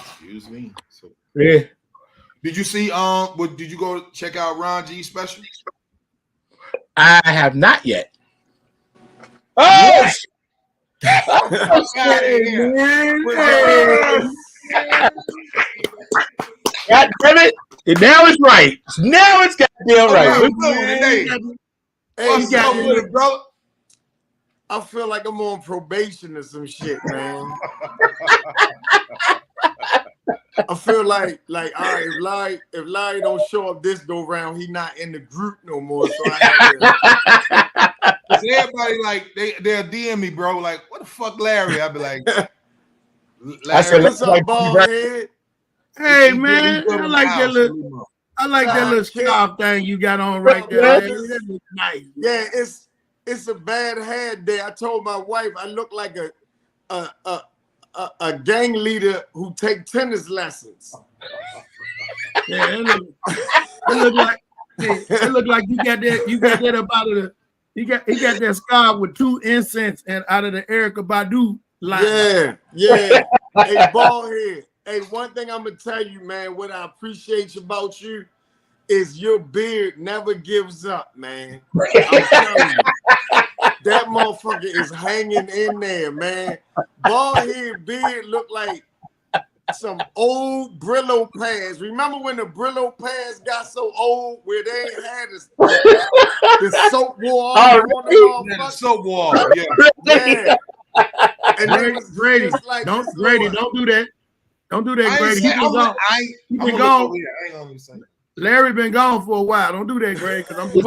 Excuse me. So, Yeah. did you see? Did you go check out Ron G's special? I have not yet. Oh, Oh, fuck out of here! God damn it! And now it's right. Now it's goddamn right. What you doing today? What's up with it, brother? I feel like I'm on probation or some shit, man. I feel like all right, if Larry don't show up this go round, he not in the group no more. So I have to. Everybody like they'll DM me, bro. Like, what the fuck, Larry? I'll be like, Larry, what's up, bald head? Hey man, I like that little scarf thing you got on right there. That looks nice. Yeah, it's a bad hair day. I told my wife I look like a gang leader who take tennis lessons. Yeah, it look like you got that up out of the he got that scarf with 2 incense and out of the Erykah Badu line. Yeah. Hey, bald head. Hey, one thing I'm gonna tell you, man, what I appreciate about you is your beard never gives up, man. I'm telling you. That motherfucker is hanging in there, man. Bald head beard look like some old Brillo pads. Remember when the Brillo pads got so old where they ain't had the soap wall on the soap wall, yeah. And then Grady, like don't do that. Don't do that, Grady. He been gone. Larry been gone for a while. Don't do that, Grady, because I'm just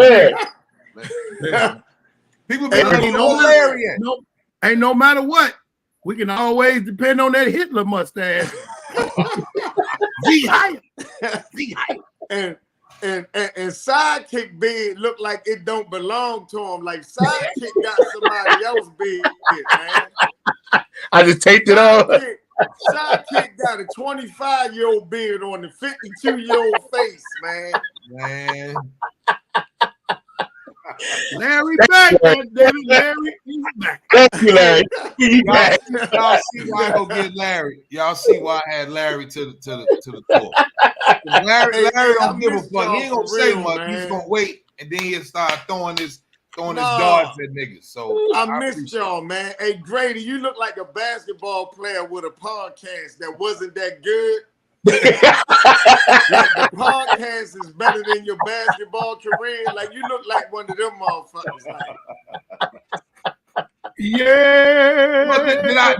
people been Larry. Ain't no matter what, we can always depend on that Hitler mustache. And Sidekick beard look like it don't belong to him. Like Sidekick got somebody else beard, man. I just taped it off. Sidekick got a 25-year-old beard on the 52-year-old face, man. Larry back, Larry, he's back. Thank you, Larry. Y'all see why I go get Larry. Y'all see why I had Larry to the tour. Larry don't give a fuck. He ain't gonna say much. Man. He's gonna wait, and then he'll start throwing his darts at niggas. So I missed y'all, man. Hey, Grady, you look like a basketball player with a podcast that wasn't that good. Like the podcast is better than your basketball career. Like you look like one of them motherfuckers. Like. Yeah. Well, did I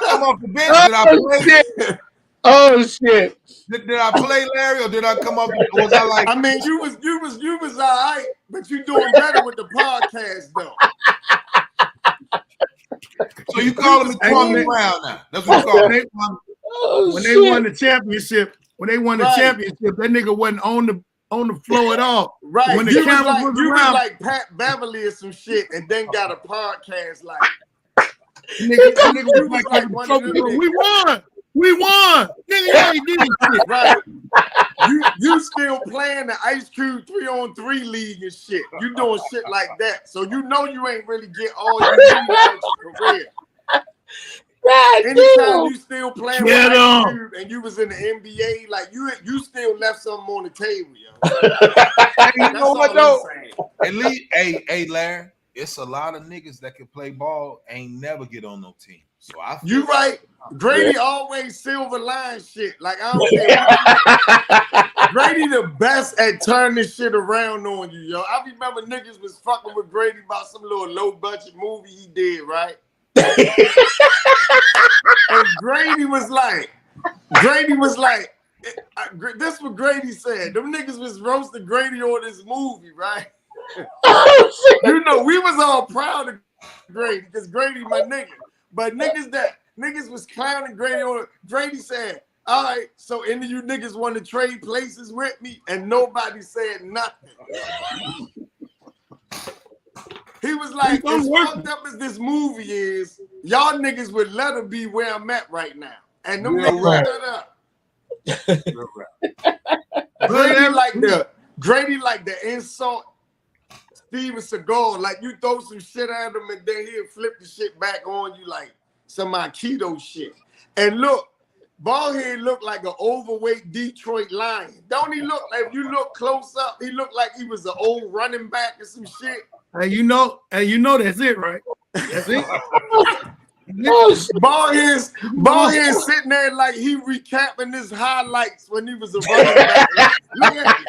come off the bench? Did I play? Oh shit! Did I play Larry or did I come up? Was I like? I mean, you was all right, but you doing better with the podcast though. So you call him Kwame Brown now? That's what you call him. When they won the championship, that nigga wasn't on the floor at all. Right. When the camera was around, was like Pat Beverly or some shit, and then got a podcast like. Nigga was like we won. Nigga, you ain't did shit. Right. You still playing the Ice Cube 3-on-3 league and shit. You doing shit like that. So you know you ain't really get all you need out your career. Anytime you still playing with Ice Cube and you was in the NBA, like you still left something on the table, yo. You know what though? At least, hey, Larry, it's a lot of niggas that can play ball ain't never get on no team. So you right. Grady always silver line shit. Like I don't care. Grady the best at turning shit around on you, yo. I remember niggas was fucking with Grady about some little low budget movie he did, right? And Grady was like, this is what Grady said. Them niggas was roasting Grady on this movie, right? You know, we was all proud of Grady because Grady my nigga. But niggas was clowning Grady on it. Grady said, all right, so any of you niggas want to trade places with me? And nobody said nothing. He was like, as fucked up as this movie is, y'all niggas would let her be where I'm at right now. And them niggas shut up. Grady like the insult Steven Seagal. Like you throw some shit at him and then he'll flip the shit back on you like some Aikido shit. And look, Ballhead looked like an overweight Detroit Lion. Don't he look like, if you look close up, he looked like he was an old running back or some shit. And you know that's it, right? That's it. Ballhead sitting there like he recapping his highlights when he was a running back. Look at it.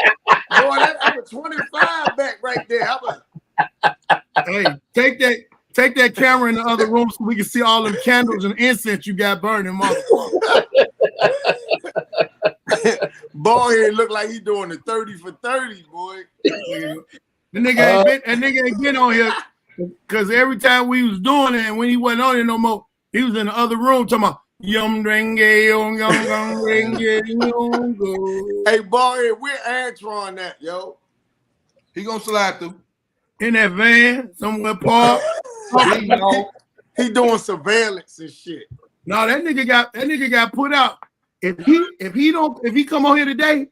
Boy, that was 25 back right there. Hey, take that camera in the other room so we can see all them candles and incense you got burning, motherfucker. Ballhead look like he doing the 30 for 30, boy. The nigga ain't been on here because every time we was doing it and when he wasn't on here no more, he was in the other room talking about yum dringy, yum Hey, Ballhead, where Antron at, yo? He gonna slide through. In that van somewhere parked. He doing surveillance and shit. No, that nigga got put out. If he come on here today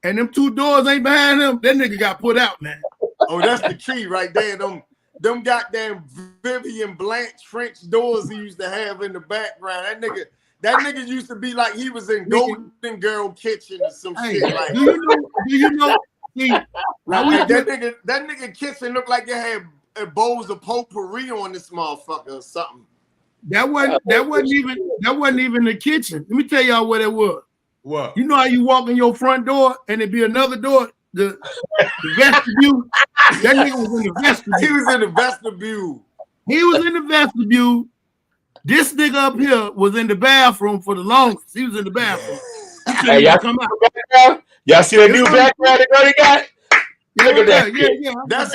and them two doors ain't behind him, that nigga got put out, man. Oh, that's the key right there. Them goddamn Vivian Blanche French doors he used to have in the background. That nigga used to be like he was in Golden Girl Kitchen or some shit like. Do you know? See, like that nigga kitchen looked like it had bowls of potpourri on this motherfucker or something. That wasn't even the kitchen. Let me tell y'all what it was. What? You know how you walk in your front door and it'd be another door, the vestibule. That nigga was in the vestibule. He was in the vestibule. He was in the vestibule. This nigga up here was in the bathroom for the longest. He was in the bathroom. Hey, y'all come out. Y'all see that new background that Brody got? Look at that. Yeah. That's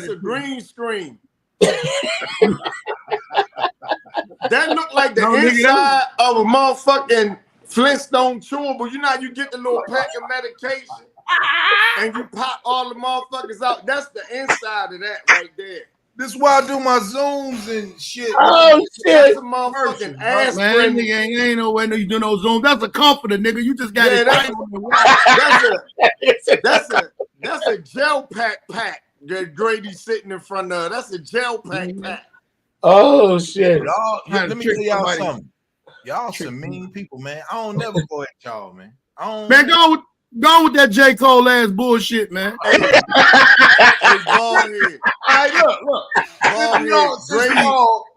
a green screen. That looked like the inside of a motherfucking Flintstone chewable. You know how you get the little pack of medication and you pop all the motherfuckers out. That's the inside of that right there. This is why I do my Zooms and shit. Oh shit! That's a motherfucking ass. Man, nigga ain't no way you do no Zooms. That's a comforter, nigga. You just got it. That's a gel pack that Grady's sitting in front of. That's a gel pack. Oh shit! Y'all, let me tell y'all something. Y'all some mean people, man. I don't never go at y'all, man. Man, go with that J. Cole ass bullshit, man. Hey, Ballhead. All right, look. Grady,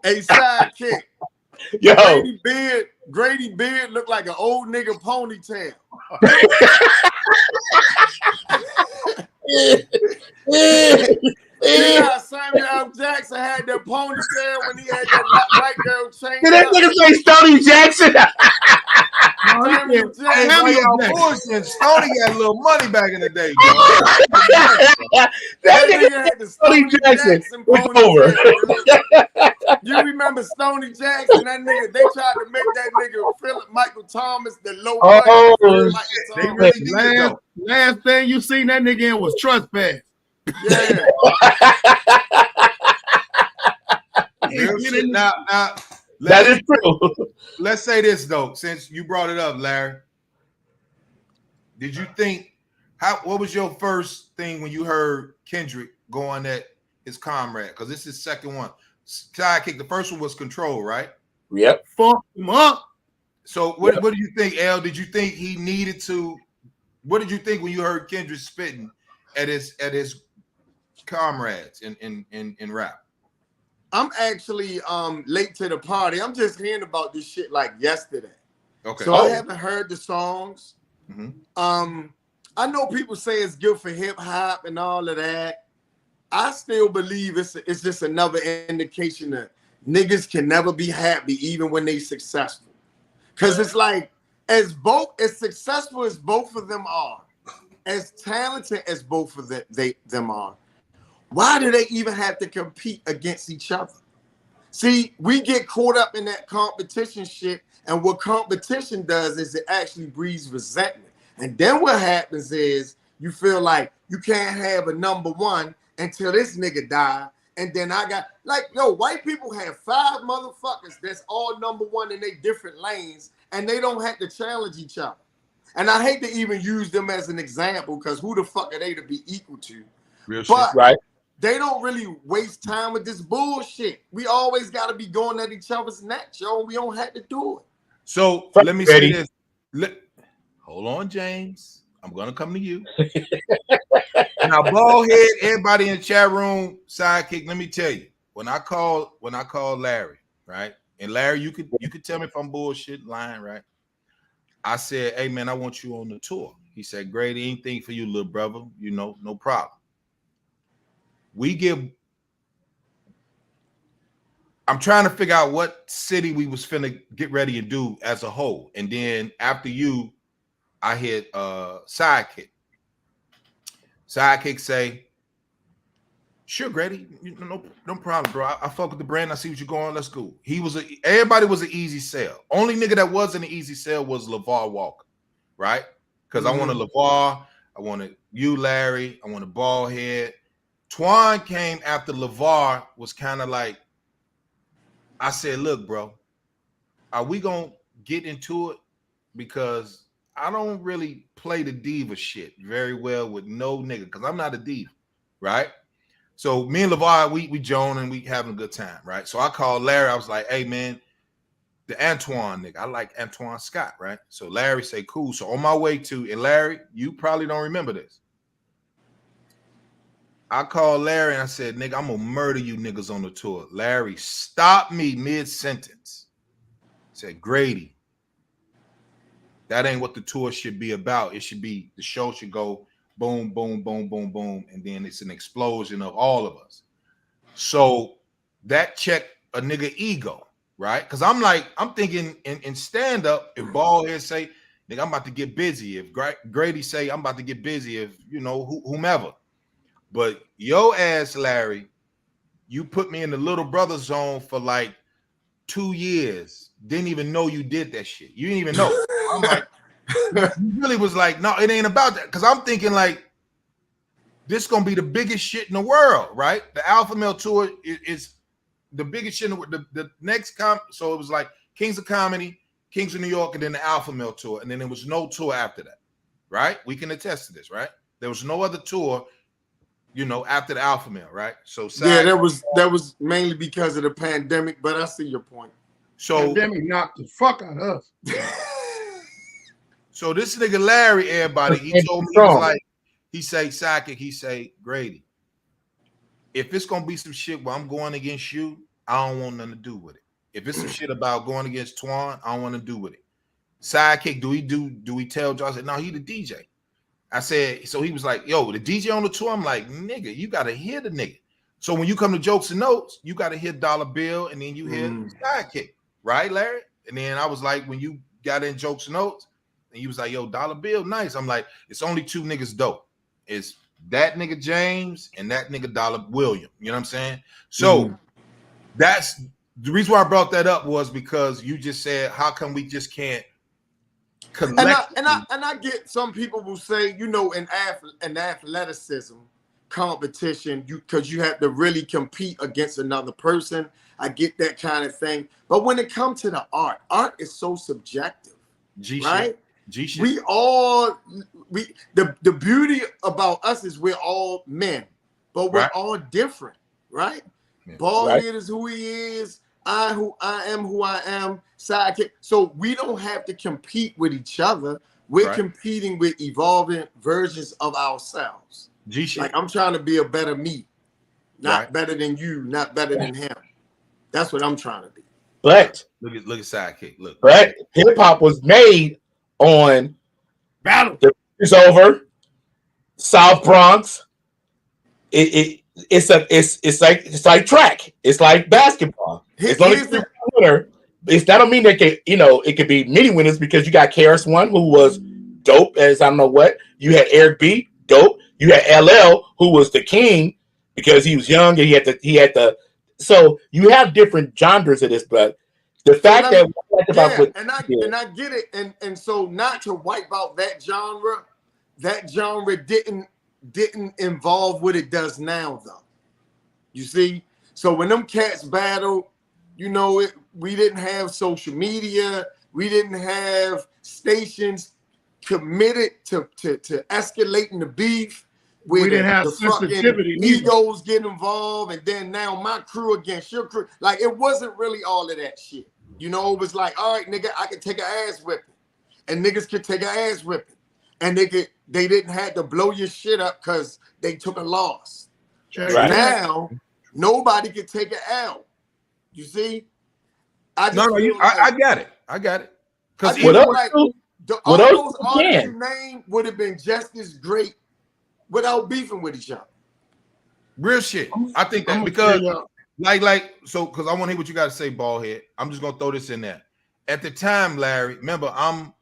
a sidekick. Yo. Grady Beard looked like an old nigga ponytail. You know Samuel L. Jackson had that ponytail when he had that white girl chain. Did that nigga say Stoney Jackson? Samuel Jackson. Stoney got a little money back in the day. That nigga had the Stoney Jackson ponytail. You remember Stoney Jackson? That nigga, they tried to make that nigga Philip Michael Thomas the low budget. Last thing you seen that nigga in was Trespass. Yeah. Now, that is true. Let's say this though, since you brought it up, Larry. Did you think what was your first thing when you heard Kendrick going at his comrade? Because this is his second one. Sidekick. The first one was Control, right? Yep. Fuck him up. So what do you think, L? Did you think he needed to? What did you think when you heard Kendrick spitting at his comrades in rap? I'm actually late to the party. I'm just hearing about this shit like yesterday. Okay. So I haven't heard the songs. Mm-hmm. I know people say it's good for hip hop and all of that. I still believe it's just another indication that niggas can never be happy even when they successful. Cause it's like as successful as both of them are, as talented as both of them are, why do they even have to compete against each other? See, we get caught up in that competition shit, and what competition does is it actually breeds resentment. And then what happens is you feel like you can't have a number one until this nigga die. And then I got, white people have 5 motherfuckers that's all number one in their different lanes, and they don't have to challenge each other. And I hate to even use them as an example, because who the fuck are they to be equal to? Real shit. But right. They don't really waste time with this bullshit. We always got to be going at each other's neck, yo. We don't have to do it. So let me say this. Hold on, James. I'm gonna come to you. Now, Ballhead, everybody in the chat room, sidekick. Let me tell you, when I call Larry, right? And Larry, you could tell me if I'm bullshit, lying, right? I said, hey man, I want you on the tour. He said, great, anything for you, little brother. You know, no problem. I'm trying to figure out what city we was finna get ready and do as a whole. And then after you, I hit sidekick. Sidekick say, sure, Grady, no problem, bro. I fuck with the brand. I see what you're going. Let's go. Everybody was an easy sell. Only nigga that wasn't an easy sell was LeVar Walker, right? Because I wanted LeVar, I wanted you, Larry, I wanted Ballhead. Twan came after LeVar was kind of like, I said, look, bro, are we gonna get into it? Because I don't really play the diva shit very well with no nigga, because I'm not a diva, right? So me and LeVar, we join and we having a good time, right? So I called Larry. I was like, hey, man, the Antoine nigga. I like Antoine Scott, right? So Larry say, cool. So on my way to, and Larry, you probably don't remember this. I called Larry and I said, nigga, I'm going to murder you niggas on the tour. Larry stopped me mid-sentence. Said, Grady, that ain't what the tour should be about. It should be, the show should go boom, boom, boom, boom, boom. And then it's an explosion of all of us. So that checked a nigga ego, right? Because I'm thinking in stand-up, if Ballhead say, nigga, I'm about to get busy. If Grady say, I'm about to get busy. If, you know, whomever. But yo ass, Larry, you put me in the little brother zone for like 2 years. Didn't even know you did that shit. You didn't even know. I'm like, you really was like, no, it ain't about that. Because I'm thinking like, this is gonna be the biggest shit in the world, right? The Alpha Male tour is the biggest shit in the next so it was like Kings of Comedy, Kings of New York, and then the Alpha Male tour, and then there was no tour after that, right? We can attest to this, right? There was no other tour, you know, after the Alpha Male, right? So yeah, that was mainly because of the pandemic, but I see your point. So pandemic knocked the fuck out of us. So this nigga Larry, everybody, he told me, he was like, he say, sidekick, he say, Grady, if it's gonna be some shit where I'm going against you, I don't want nothing to do with it. If it's some shit about going against Twan, I don't want to do with it. Sidekick, do we tell Joe? I said, no, he the DJ. I said, so he was like, yo, the DJ on the tour. I'm like, nigga, you gotta hear the nigga. So when you come to Jokes and Notes, you gotta hear Dollar Bill, and then you hear Sidekick, right, Larry? And then I was like, when you got in Jokes and Notes, and you was like, yo, Dollar Bill, nice. I'm like, it's only two niggas dope. It's that nigga James and that nigga Dollar William. You know what I'm saying? So that's the reason why I brought that up, was because you just said, how come we just can't collect? And I get some people will say, you know, in athleticism competition, because you have to really compete against another person. I get that kind of thing. But when it comes to the art is so subjective. Right? G-shit. The beauty about us is we're all men, but we're all different, right? Yeah. Ballhead is who he is. I am who I am. Sidekick. So we don't have to compete with each other. We're competing with evolving versions of ourselves. G-shit. Like, I'm trying to be a better me, not better than you, not better than him. That's what I'm trying to be. But look at Sidekick. Look. But hip hop was made on battle. It's over. South Bronx. It's like track. It's like basketball. It's only one winner. That don't mean that it could be many winners, because you got KRS-One, who was dope as I don't know what. You had Eric B, dope. You had LL, who was the king because he was young and he had the. So you have different genres of this, but the fact I get it, and so not to wipe out that genre didn't involve what it does now, though. You see, so when them cats battled, you know, we didn't have social media, we didn't have stations committed to escalating the beef. We didn't have sensitivity. Egos get involved, and then now my crew against your crew. Like, it wasn't really all of that shit. You know, it was like, all right, nigga, I can take an ass whipping, and niggas could take an ass whipping, and they didn't have to blow your shit up because they took a loss. Right. Now, nobody can take an L. You see? I got it. I got it. Because all those artists you named would have been just as great without beefing with each other. Real shit. I think that because because I want to hear what you got to say, Ballhead. I'm just gonna throw this in there. At the time, Larry, remember, I'm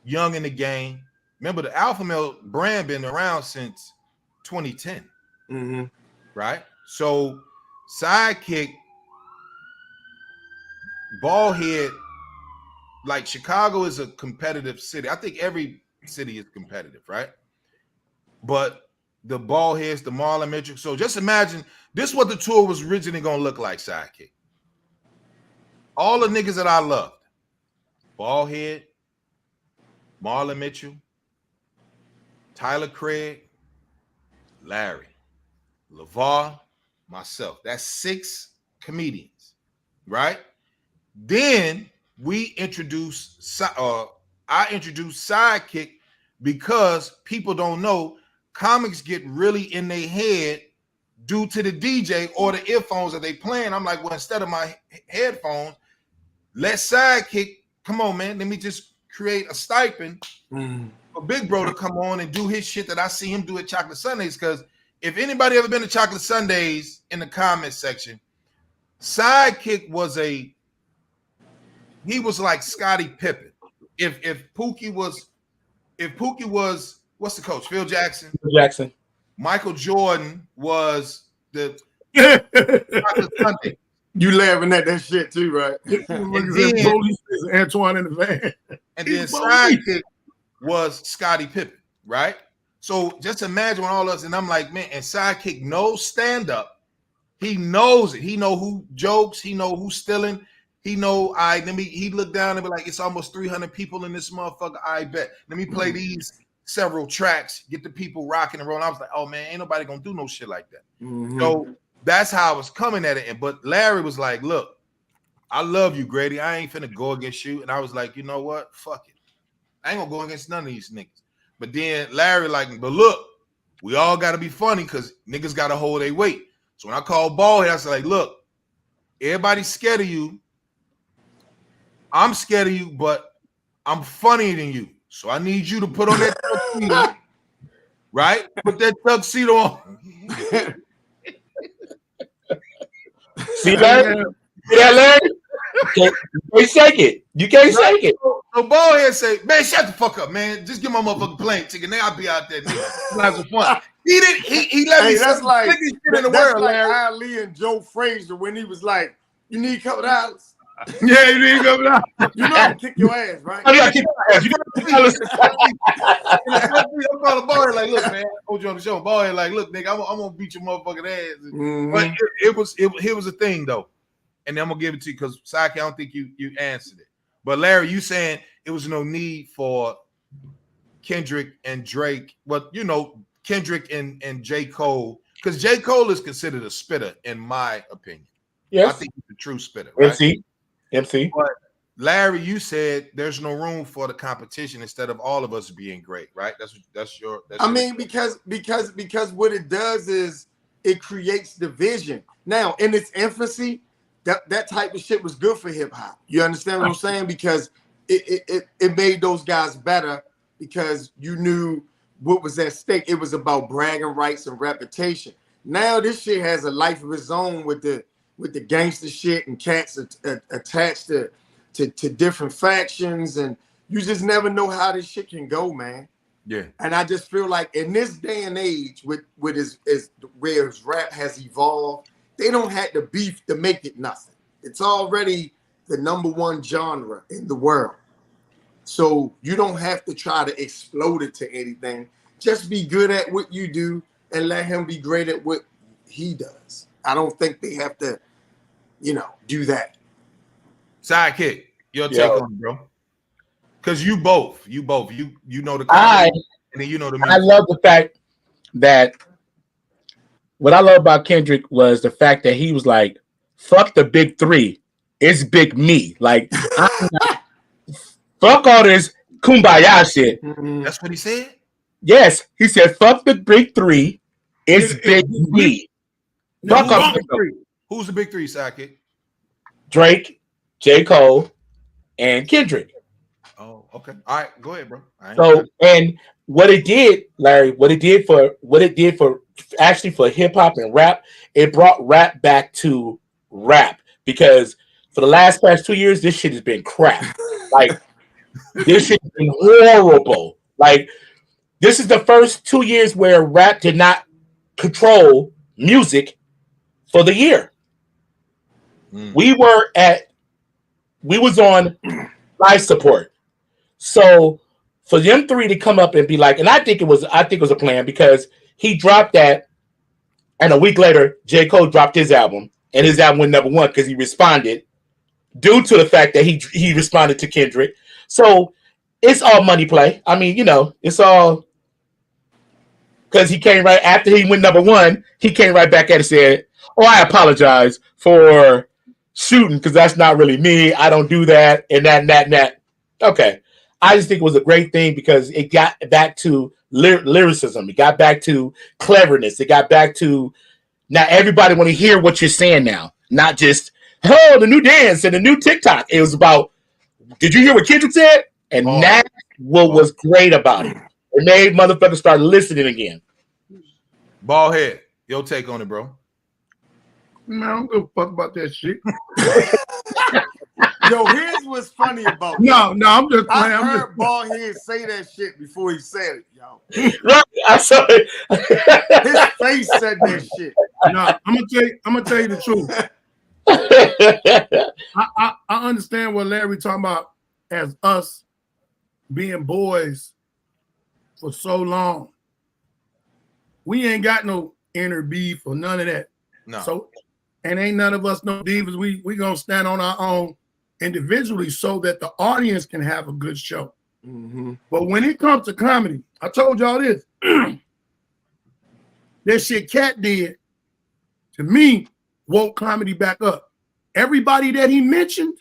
young in the game. Remember, the Alpha Male brand been around since 2010. Mm-hmm. Right? So Sidekick, Ballhead, like Chicago is a competitive city. I think every city is competitive, right? But the Ballheads, the Marlon Mitchell. So just imagine this is what the tour was originally gonna look like, Sidekick. All the niggas that I loved. Ballhead, Marlon Mitchell, Tyler Craig, Larry, LeVar, myself. That's 6 comedians, right? Then I introduced Sidekick because people don't know comics get really in their head due to the DJ or the earphones that they playing. I'm like, well, instead of my headphones, let Sidekick, come on, man, let me just create a stipend for Big Bro to come on and do his shit that I see him do at Chocolate Sundays. Because if anybody ever been to Chocolate Sundays in the comments section, Sidekick was he was like Scottie Pippen. If Pookie was what's the coach? Phil Jackson. Michael Jordan was the Chocolate Sunday. You laughing at that shit too, right? Antoine in the van. And then Sidekick was Scottie Pippen, right? So just imagine when all of us, and I'm like, man, and Sidekick knows stand-up. He knows it. He know who jokes. He know who's stealing. He know, he look down and be like, it's almost 300 people in this motherfucker. I bet. Let me play these several tracks, get the people rocking and rolling. I was like, oh man, ain't nobody gonna do no shit like that. So that's how I was coming at it. But Larry was like, look, I love you, Grady. I ain't finna go against you. And I was like, you know what? Fuck it. I ain't gonna go against none of these niggas. But then Larry like, but look, we all gotta be funny because niggas gotta hold their weight. So when I called Ballhead, I said, like, look, everybody's scared of you. I'm scared of you, but I'm funnier than you. So I need you to put on that tuxedo, right? Put that tuxedo on. See, Larry? Yeah, Larry? You can't shake it. You can't shake it. So Ballhead say, man, shut the fuck up, man. Just give my motherfucking plane ticket. Now I'll be out there. Have some fun. He didn't. He let me. That's like shit in the world, like Larry. Ali and Joe Frazier when he was like, "You need $2." Yeah, you need to go down. You know, kick your ass, right? Oh, yeah, kick your ass. You gotta listen. I'm calling Ballhead like, look, man, I told you on the show. Ballhead like, look, nigga, I'm gonna beat your motherfucking ass. But it was a thing though, and then I'm gonna give it to you because Sidekick, I don't think you answered it. But Larry, you saying it was no need for Kendrick and Drake, but you know, Kendrick and J. Cole, because J. Cole is considered a spitter, in my opinion. Yes. I think he's a true spitter, right? MC. But Larry, you said there's no room for the competition instead of all of us being great, right? That's your because what it does is it creates division. Now, in its infancy, that type of shit was good for hip hop. You understand what I'm saying? Because it made those guys better because you knew what was at stake. It was about bragging rights and reputation. Now this shit has a life of its own with the gangster shit and cats attached to different factions, and you just never know how this shit can go, man. Yeah. And I just feel like in this day and age, with where his rap has evolved, they don't have to beef to make it nothing. It's already the #1 genre in the world. So you don't have to try to explode it to anything. Just be good at what you do and let him be great at what he does. I don't think they have to, do that. Sidekick, your take on it, bro. Because you both, you know the comedy, and then you know the music. I love the fact that what I love about Kendrick was the fact that he was like, fuck the big three. It's big me. Like, fuck all this kumbaya shit. That's what he said? Yes. He said, fuck the big three. It's big me. Fuck off the three. Who's the big three, Sackett? Drake, J. Cole, and Kendrick. Oh, okay. All right, go ahead, bro. So, and what it did, Larry, what it did for actually for hip hop and rap, it brought rap back to rap, because for the past 2 years, this shit has been crap. Like, this shit has been horrible. Like, this is the first 2 years where rap did not control music for the year. We was on life support. So for them three to come up and be like, and I think it was a plan, because he dropped that, and a week later, J. Cole dropped his album, and his album went #1 because he responded due to the fact that he responded to Kendrick. So it's all money play. I mean, it's all because he came right after he went #1. He came right back at it and said, "Oh, I apologize for shooting because that's not really me. I don't do that and that." Okay. I just think it was a great thing because it got back to lyricism. It got back to cleverness. It got back to now everybody want to hear what you're saying now, not just, oh, the new dance and the new TikTok. It was about, did you hear what Kendrick said? And that's what was great about it. It made motherfuckers start listening again. Ballhead, your take on it, bro. Man, I don't give a fuck about that shit. Yo, here's what's funny about No, I'm just playing. I heard Ballhead say that shit before he said it, yo. Right, I saw it. His face said that shit. No, I'm gonna tell you the truth. I understand what Larry talking about as us being boys for so long. We ain't got no inner beef or none of that. No. So, and ain't none of us no divas. We gonna stand on our own individually so that the audience can have a good show. Mm-hmm. But when it comes to comedy, I told y'all this. That shit Cat did, to me, woke comedy back up. Everybody that he mentioned,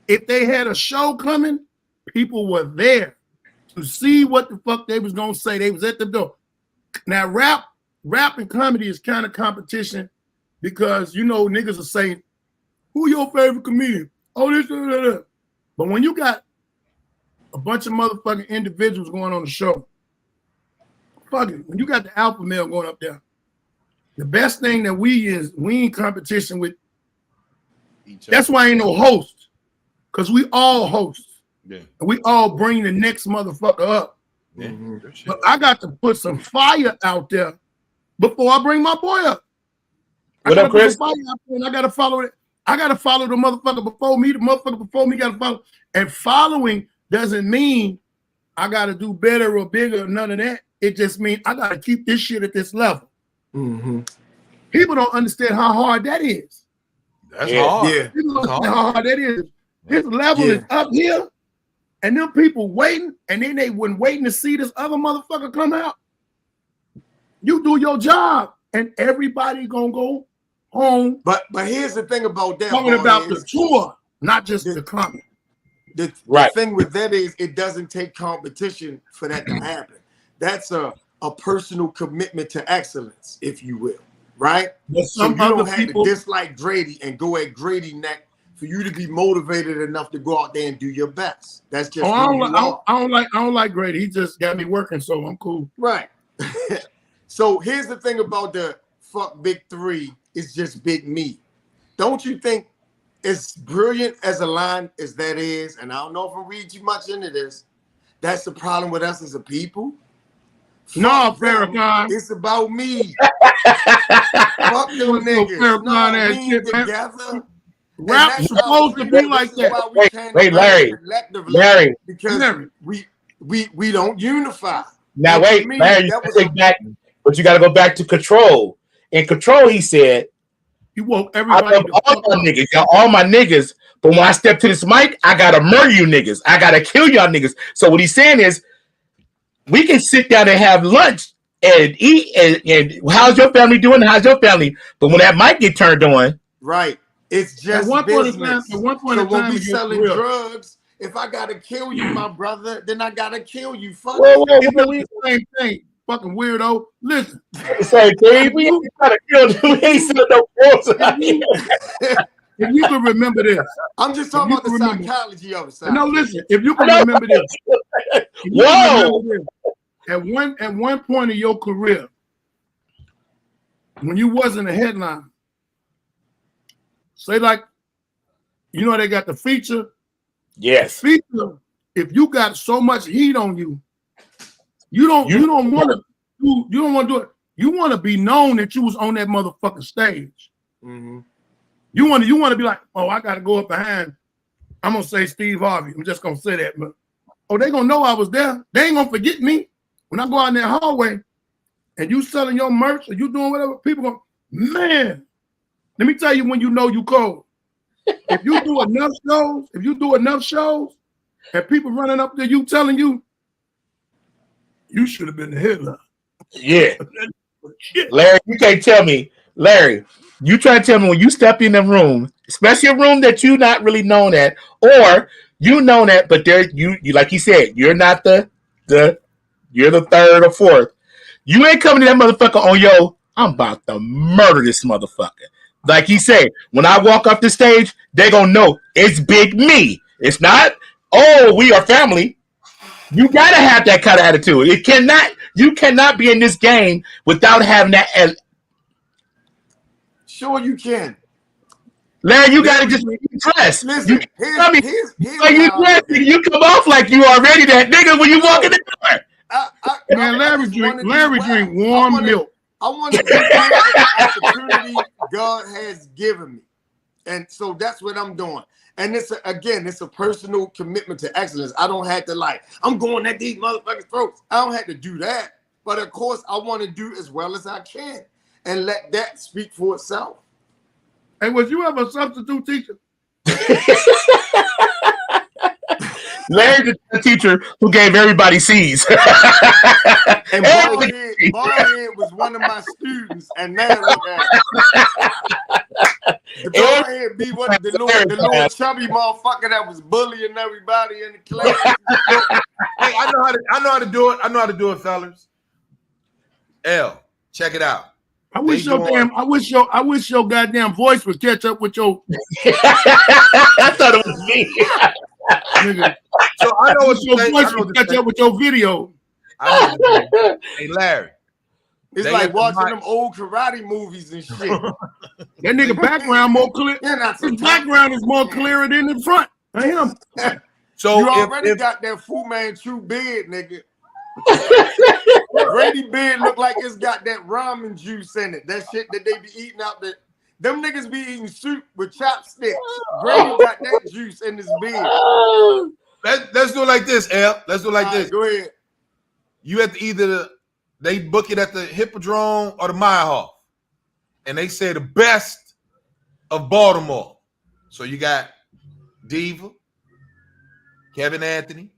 if they had a show coming, people were there to see what the fuck they was gonna say. They was at the door. Now, rap and comedy is kind of competition because, niggas are saying, who your favorite comedian? Oh, this, that. But when you got a bunch of motherfucking individuals going on the show, fuck it. When you got the alpha male going up there, the best thing that we in competition with. That's why ain't no host, because we all hosts. Yeah. And we all bring the next motherfucker up. Yeah. But I got to put some fire out there before I bring my boy up. What up, Chris? And I gotta follow it. I gotta follow the motherfucker before me. The motherfucker before me gotta follow. And following doesn't mean I gotta do better or bigger or none of that. It just means I gotta keep this shit at this level. Mm-hmm. People don't understand how hard that is. That's hard. Yeah. People don't understand how hard that is. This level is up here, and them people waiting, and then they were waiting to see this other motherfucker come out. You do your job, and everybody gonna go home. But here's the thing about that. Talking about the tour, not just the comment. The thing with that is it doesn't take competition for that to happen. That's a personal commitment to excellence, if you will, right? So you don't have to dislike Grady and go at Grady neck for you to be motivated enough to go out there and do your best. That's just I don't like Grady. He just got me working, so I'm cool. Right. So here's the thing about the fuck big three. It's just big me. Don't you think as brilliant as a line as that is, and I don't know if I read too much into this, that's the problem with us as a people? No, Farrakhan. It's about me. Fuck them niggas. No, we together. Rap's supposed to be like that. Wait, Larry. Because we don't unify. Now wait, Larry, but you got to go back to Control. In Control, he said, "You woke everybody. I love all my niggas, y'all, all my niggas. But when I step to this mic, I gotta murder you niggas. I gotta kill y'all niggas." So what he's saying is, we can sit down and have lunch and eat and how's your family doing? How's your family? But when that mic get turned on, right, It's just at one business. point in time, So when when we selling drugs, if I gotta kill you, my brother, then I gotta kill you. Fuck Whoa, the same thing. Fucking weirdo. Listen. Say, Dave, we ain't trying to kill you. We ain't selling no drugs. If you can remember this. I'm just talking about the psychology of it. No, listen. If you can remember this. Whoa. At one point in your career, when you wasn't a headline, say like, you know, they got the feature. Yes. Feature. If you got so much heat on you, you don't want to do it. You want to be known that you was on that motherfucking stage. Mm-hmm. You want to be like, oh, I got to go up behind. I'm gonna say Steve Harvey. I'm just gonna say that, but they gonna know I was there. They ain't gonna forget me when I go out in that hallway and you selling your merch or you doing whatever. People go, man. Let me tell you when you know you cold. If you do enough shows, and people running up to you telling you, you should have been the headline. Yeah. Larry, you can't tell me. Larry, you try to tell me when you step in the room, especially a room that you not really known at, or you know that, but there you like you said, you're not you're the third or fourth. You ain't coming to that motherfucker on yo, I'm about to murder this motherfucker. Like he said, when I walk up the stage, they gonna know it's Big Me. It's not, oh, we are family. You gotta have that kind of attitude. You cannot be in this game without having that. Sure, you can. Larry, you gotta just dress. Listen, here's you come off like you already that nigga when you walk in the door. Man, Larry drink warm milk. I want to give the opportunity God has given me. And so that's what I'm doing. And it's a personal commitment to excellence. I don't have to I'm going at these motherfuckers' throats. I don't have to do that. But of course, I want to do as well as I can and let that speak for itself. Hey, was you ever a substitute teacher? Larry, the teacher who gave everybody C's. And Ballhead was one of my students, and now look at it. The Ballhead be the little chubby motherfucker that was bullying everybody in the class. Hey, I know how to do it. I know how to do it, fellas. L, check it out. I wish your goddamn voice would catch up with your. I thought it was me. Nigga. So I know what your voice would catch up with your video. Hey, Larry. It's like watching them old karate movies and shit. That nigga background more clear. His background is more clearer than the front. I am. So you already got that Fu Manchu beard, nigga. Grady beard look like it's got that ramen juice in it. That shit that they be eating out there. Them niggas be eating soup with chopsticks. Grady got that juice in his beard. Let's do it like this, L. Let's do it like this. Go ahead. You have to they book it at the Hippodrome or the Meyerhoff. And they say the best of Baltimore. So you got Diva, Kevin Anthony,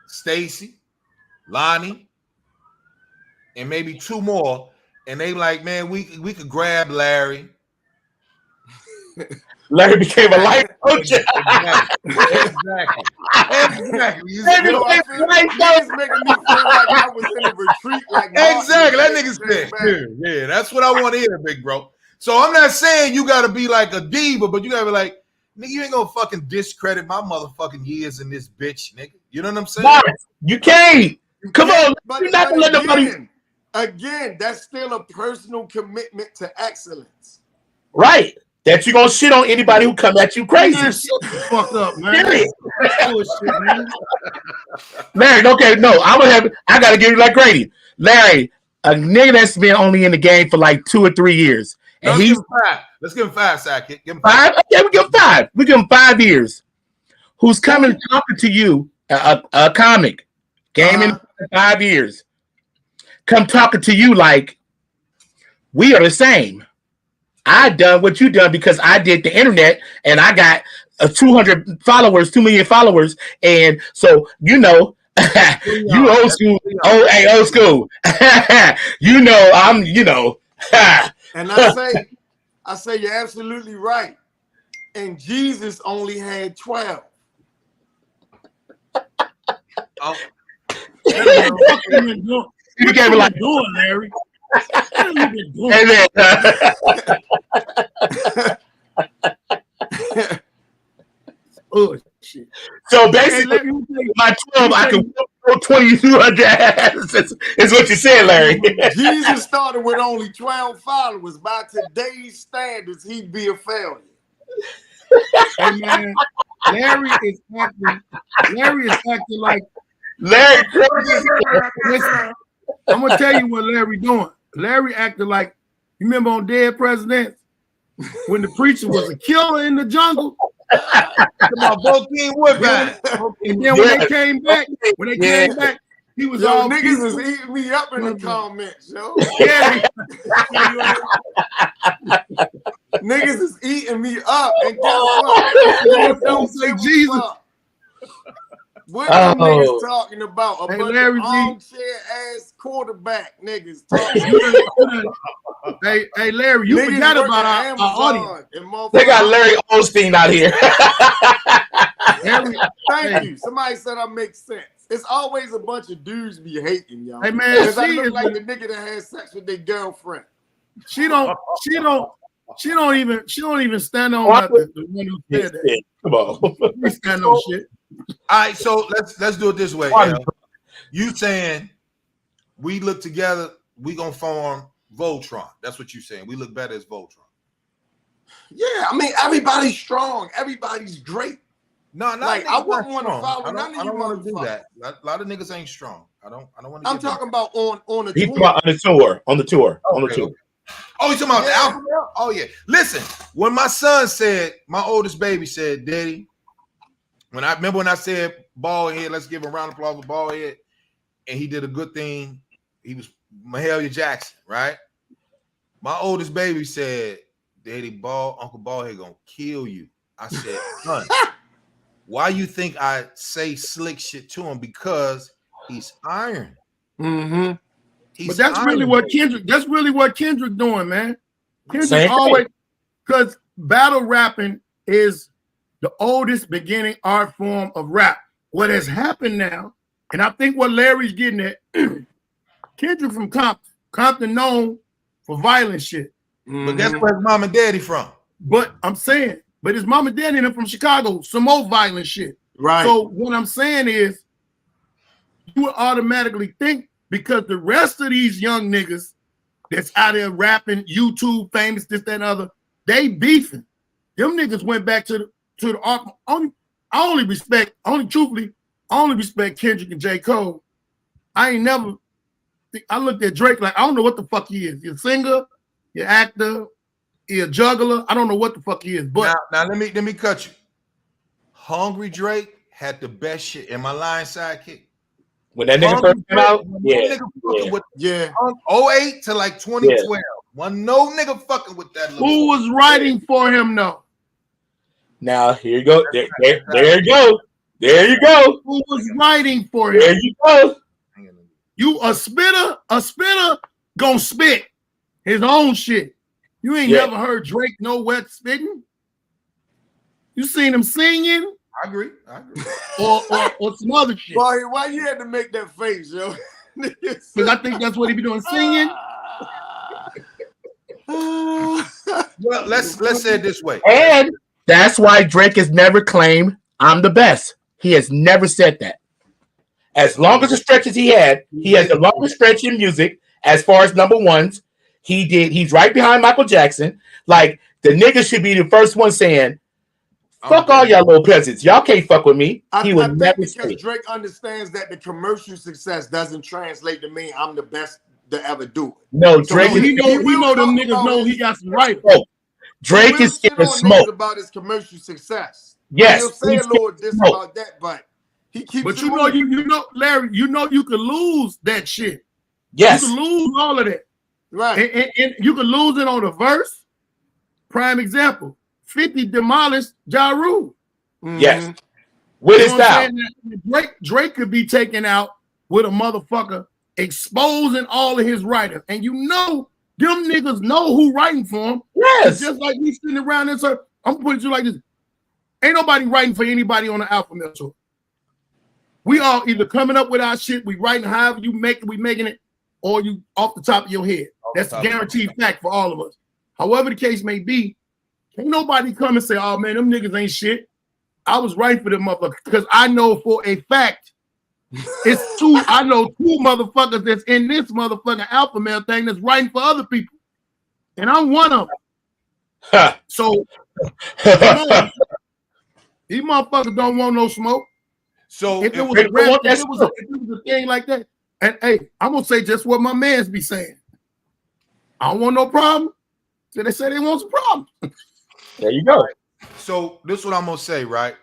Stacy, Lonnie, and maybe two more. And they like, man, we could grab Larry. Larry became a life coach. Exactly. It's making me feel like I was in a retreat. Exactly. That nigga's sick. Yeah, that's what I want to hear, big bro. So I'm not saying you got to be like a diva, but you got to be like, nigga, you ain't gonna fucking discredit my motherfucking years in this bitch, nigga. You know what I'm saying? You can't. Come on. You're not gonna let nobody. Again, that's still a personal commitment to excellence. Right. That you're gonna shit on anybody who come at you crazy. Man, shut the fuck up, man. Larry, okay, no, I gotta give you like Grady. Larry, a nigga that's been only in the game for like 2 or 3 years. And he's five. Let's give him 5, Sackett. Give him 5. Okay, we give him 5. We give him 5 years. Who's coming talking to you, a comic, game in 5 years. Come talking to you like we are the same. I done what you done because I did the internet and I got 200 followers, 2 million followers, and so you know, you old school, old school. I'm. And I say, I say you're absolutely right. And Jesus only had 12. Oh. What you been doing? You gave me like doing, Larry? What have you been doing? and then, Oh shit! so basically, my 12, I can throw 2,200 ass. Is what you said, Larry. Jesus started with only 12 followers. By today's standards, he'd be a failure. Hey man, Larry is acting like Larry. Listen, I'm gonna tell you what Larry doing. Larry acted like, you remember on Dead Presidents when the preacher was a killer in the jungle? About Bokeem Woodbine. And then when they came back, he was all niggas is eating me up in the comments, yo. Yeah. Niggas is eating me up, and guess what? Don't say Jesus. What are niggas talking about? A bunch of armchair ass quarterback niggas talking. Hey, Larry, you forgot about our audience. They got Larry Osteen out here. Thank you. Somebody said I make sense. It's always a bunch of dudes be hating, y'all. Hey man, because I look like the nigga that had sex with their girlfriend. She don't even stand on nothing. The one who said that. Come on. We stand on shit. All right, so let's do it this way. You saying we look together, we gonna form Voltron. That's what you saying. We look better as Voltron. Yeah, I mean everybody's strong, everybody's great. No, like I wouldn't want to follow none of you. I don't want to do that. A lot of niggas ain't strong. I don't want to. I'm talking about on the tour. On the tour. Oh, you talking about the album? Oh yeah. Listen, when my son said, my oldest baby said, "Daddy," when I said bald head, let's give him a round of applause for bald head, and he did a good thing. He was Mahalia Jackson, right? My oldest baby said, "Daddy, Uncle Baldhead gonna kill you." I said, "Son, why you think I say slick shit to him? Because he's iron." Mm-hmm. But that's really what Kendrick. That's really what Kendrick doing, man. Kendrick always, because battle rapping is the oldest beginning art form of rap. What has happened now, and I think what Larry's getting at, Kendrick from Compton known for violent shit. But guess where his mom and daddy from? But I'm saying, but his mom and daddy and him from Chicago, some more violent shit. Right. So what I'm saying is, you would automatically think, because the rest of these young niggas that's out there rapping, YouTube famous, this, that, and other, they beefing. Them niggas went back to the art. I only respect Kendrick and J. Cole. I ain't never. I looked at Drake like, I don't know what the fuck he is. He's a singer, he's an actor, he's a juggler. I don't know what the fuck he is. But now let me cut you. Hungry Drake had the best shit. Am I lying, sidekick? When that nigga first came out, yeah. 08 to like 2012. Yeah. When no nigga fucking with that. Who was writing for him though? Now here you go. There you go. There you go. Who was writing for him? There you go. You a spitter gonna spit his own shit. You ain't never heard Drake no wet spitting. You seen him singing? I agree. Or some other shit. Boy, why you had to make that face, yo? Because I think that's what he be doing, singing. Well, let's say it this way. And that's why Drake has never claimed I'm the best. He has never said that. As long as the stretches he has the longest stretch in music as far as number ones. He's right behind Michael Jackson. Like, the nigga should be the first one saying, fuck all y'all little peasants. Y'all can't fuck with me. He would never speak. Because Drake understands that the commercial success doesn't translate to mean I'm the best to ever do it. No, Drake so he know them niggas know he got some right. Drake is getting smoke about his commercial success. Yes, he'll say a little this about that, but he keeps. But you know, Larry, you know you could lose that shit. Yes, you could lose all of that. Right, and you could lose it on a verse. Prime example. 50 demolished Ja Rule. Yes. With his style. Drake could be taken out with a motherfucker exposing all of his writers. And you know Them niggas know who writing for them. Yes. Just like we sitting around and say, I'm putting you like this. Ain't nobody writing for anybody on the Alpha Male tour. We all either coming up with our shit, we writing however you make it, we making it, or you off the top of your head. That's a guaranteed fact for all of us. However the case may be, ain't nobody come and say, oh man, them niggas ain't shit. I was writing for them motherfuckers because I know for a fact I know two motherfuckers that's in this motherfucking Alpha Male thing that's writing for other people. And I'm one of them. So these motherfuckers don't want no smoke. So if it was a thing like that, and hey, I'm gonna say just what my mans be saying. I don't want no problem. So they say they want some problems. There you go. So this is what I'm gonna say, right?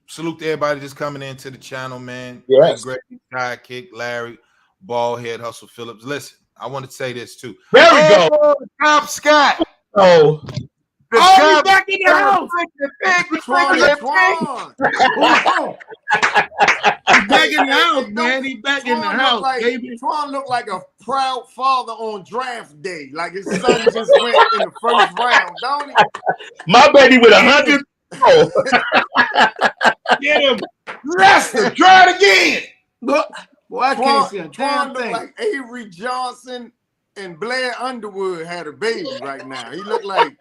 Salute to everybody just coming into the channel, man. Yes. Great Sidekick, Larry, Ballhead, Hustle Phillips. Listen, I want to say this too. There we go. Cop Scott. Oh. He's back in the house. He's back in the house, man. He's back in the house, baby. Twan looked like a proud father on draft day. Like his son just went in the first round, don't he? My baby with 100. Get him. Lester, try it again. Look, boy, I can't see him. Twan looked like Avery Johnson and Blair Underwood had a baby right now. He looked like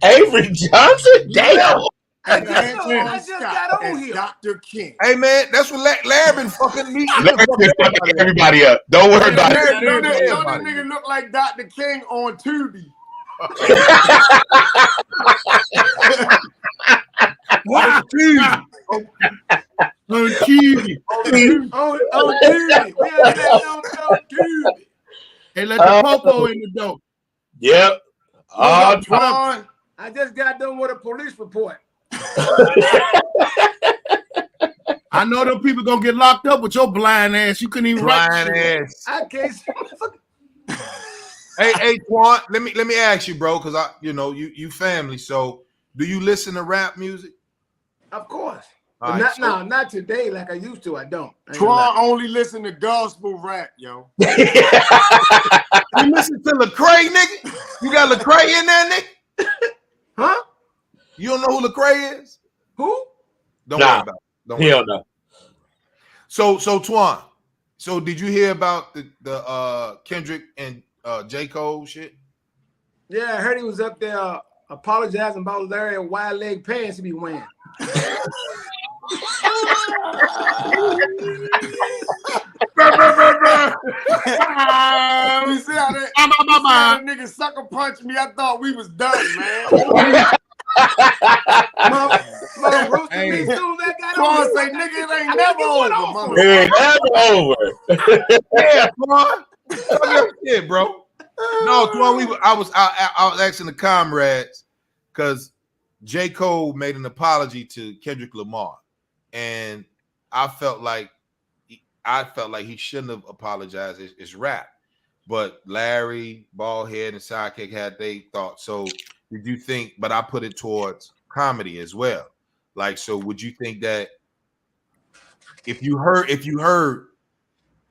Avery Johnson? Damn. I just got on here. Dr. King. Hey man, that's what Larry been fucking me. Larry been fucking everybody up. Don't worry about it. Don't that nigga look like Dr. King on Tubi? What? On TV. On TV. They let the popo in the door. Yep. Twan, I just got done with a police report. I know them people gonna get locked up with your blind ass. You couldn't even write ass. I can't. Hey, Twan, let me ask you, bro, because you family. So, do you listen to rap music? Of course. Right, not today like I used to. I don't. Twan only listen to gospel rap, yo. You listen to Lecrae, nigga? You got Lecrae in there, nigga? Huh? You don't know who Lecrae is? Who? Don't worry about it. Hell no. So Twan, so did you hear about the Kendrick and J. Cole shit? Yeah, I heard he was up there apologizing about Larry and wide leg pants he be wearing. You see how that nigga sucker punched me? I thought we was done, man. Hey, Twan say, nigga, it ain't never over. It ain't never over. Yeah, Twan. Yeah, bro. No, Twan, I was asking the comrades because J. Cole made an apology to Kendrick Lamar, and I felt like he shouldn't have apologized. It's rap, but Larry, Ballhead, and Sidekick had they thought. So did you think? But I put it towards comedy as well. Like, so would you think that if you heard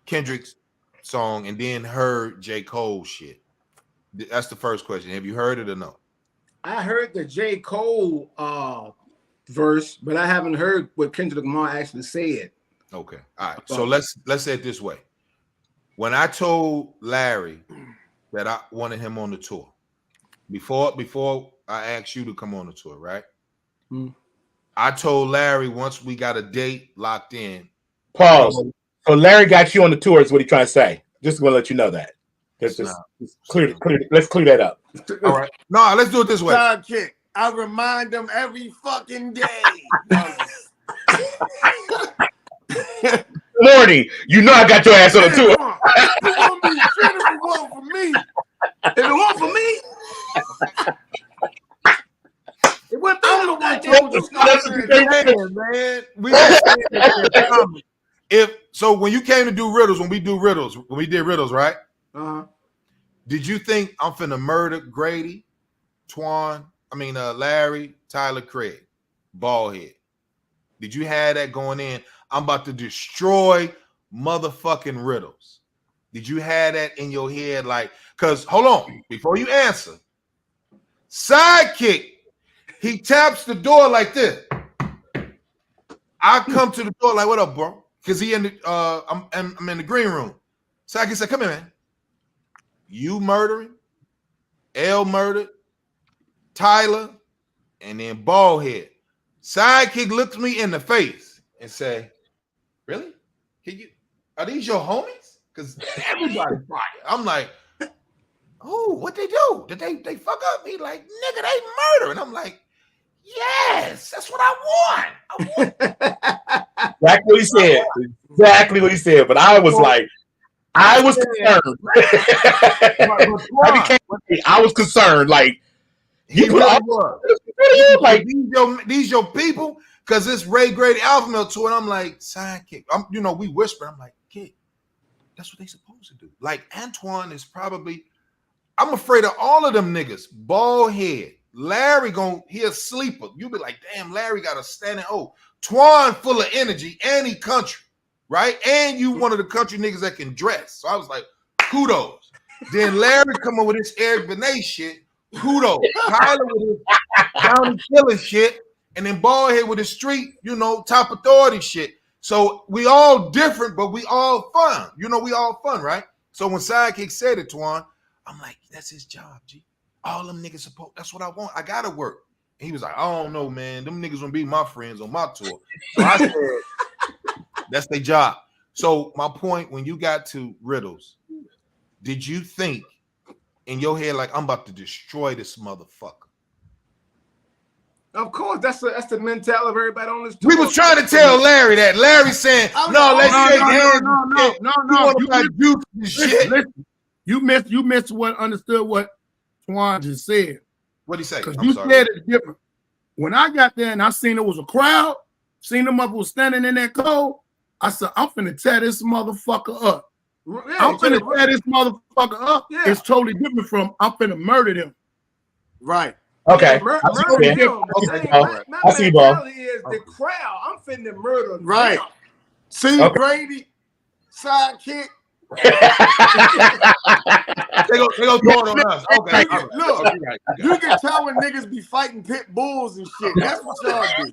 Kendrick's song and then heard J. Cole shit? That's the first question. Have you heard it or no? I heard the J. Cole verse, but I haven't heard what Kendrick Lamar actually said. Okay. All right. So let's say it this way. When I told Larry that I wanted him on the tour, before I asked you to come on the tour, right? I told Larry once we got a date locked in. Pause. So Larry got you on the tour is what he's trying to say. Just want to let you know that. Let's clear that up. All right. No, let's do it this way. Sidekick. I remind them every fucking day. Lordy, you know I got your ass on the tour. It's gonna be shit if it wasn't for me. If it wasn't for me, it went down man. When you came to do riddles, when we did riddles, right? Did you think I'm finna murder Grady, Larry, Tyler, Craig, Ballhead? Did you have that going in? I'm about to destroy motherfucking riddles. Did you have that in your head? Like, because hold on, before you answer, Sidekick, he taps the door like this. I come to the door like, what up, bro? Because he in the I'm in the green room. Sidekick said, come here, man. You murdering, L murdered, Tyler, and then Baldhead. Sidekick looked me in the face and say, really? Are these your homies? Because everybody fired. I'm like, oh, what they do? Did they fuck up? He like, nigga, they murder. And I'm like, yes, that's what I want. Exactly what he said. Exactly what he said. But I was like, I was concerned. I was concerned. Like, he really was. Like, these your people? Because it's Ray Grady Alpha Male tour, and I'm like, Sidekick. We whisper. I'm like, kid, that's what they supposed to do. Like, Antoine is probably, I'm afraid of all of them niggas. Bald head. Larry he a sleeper. You be like, damn, Larry got a standing O. Twan full of energy, and he country, right? And you one of the country niggas that can dress. So I was like, kudos. Then Larry come up with this Eric Benet shit. Kudos. Tyler with his county killing shit. And then Baldhead with his street, top authority shit. So we all different, but we all fun. We all fun, right? So when Sidekick said it, Twan, I'm like, that's his job, G. All them niggas support. That's what I want. I gotta work. And he was like, I don't know, man. Them niggas gonna be my friends on my tour. So I said, that's their job. So my point, when you got to Riddles, did you think in your head like, I'm about to destroy this motherfucker? Of course, that's the mentality of everybody on this tour. We was trying to tell Larry that. Larry saying, no, let's shake hands. Listen, you missed understood what Twan just said. What'd he say? Because you said it's different. When I got there and I seen it was a crowd, seen them up was standing in that cold, I said, I'm finna tear this motherfucker up. Yeah, I'm finna tear this motherfucker up. Yeah. It's totally different from I'm finna murder them. Right. Okay. My mentality is the crowd. I'm finna murder them. Right. See, Grady, Sidekick. they go throw it on us. Okay. Look, you can tell when niggas be fighting pit bulls and shit. That's what y'all do.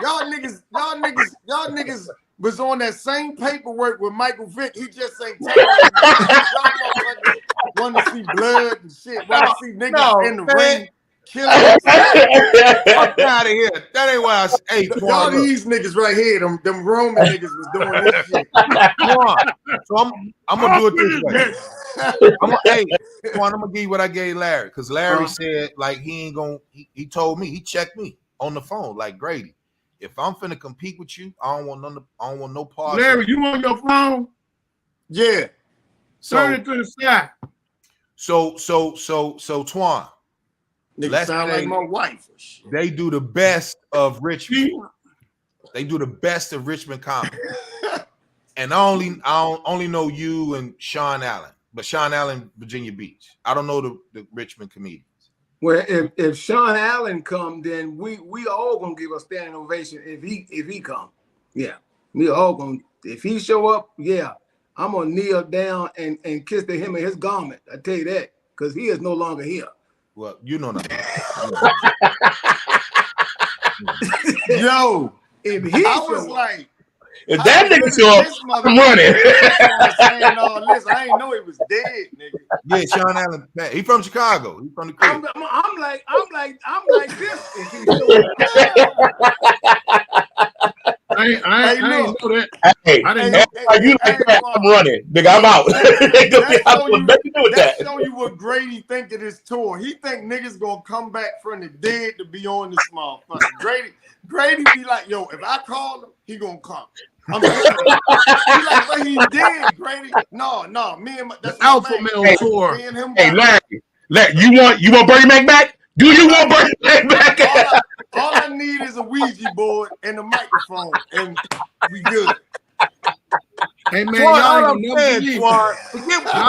Y'all niggas was on that same paperwork with Michael Vick. He just ain't telling want to see blood and shit. Want to see niggas in the ring killing. Fuck out of here. That ain't why I say. Y'all these niggas right here, them Roman niggas was doing this shit. Come on. So I'm gonna do it this way. I'm gonna give you what I gave Larry, because Larry said like he ain't gonna. He told me, he checked me on the phone like, Grady, if I'm finna compete with you, I don't want no part. Larry, you on your phone? Yeah. Turn it to the side. So Twan. Nigga sound like my wife. They do the best of Richmond. They do the best of Richmond comedy. And I only know you and Sean Allen, but Sean Allen, Virginia Beach. I don't know the Richmond comedians. Well, if Sean Allen come, then we all gonna give a standing ovation if he come. Yeah, we all gonna. If he show up, yeah, I'm gonna kneel down and kiss the hem of his garment. I tell you that, because he is no longer here. Well, you know that. Yo, if he was like, if that nigga show up, I'm running. I ain't know he was dead, nigga. Yeah, Sean Allen. He from Chicago. He from the crib. I'm like this. If he I ain't know that. Hey, I didn't know. You like that? I'm running, nigga. I'm out. That's show you what Grady think of this tour. He think niggas gonna come back from the dead to be on this motherfucker. Grady be like, yo, if I call him, he gonna come. I'm like, but he dead, Grady. No, me and that's Alpha Male tour. Hey, Larry, you want Bernie Mac back? Do you want Bernie Mac back? All I need is a Ouija board and a microphone, and we good. Hey man, y'all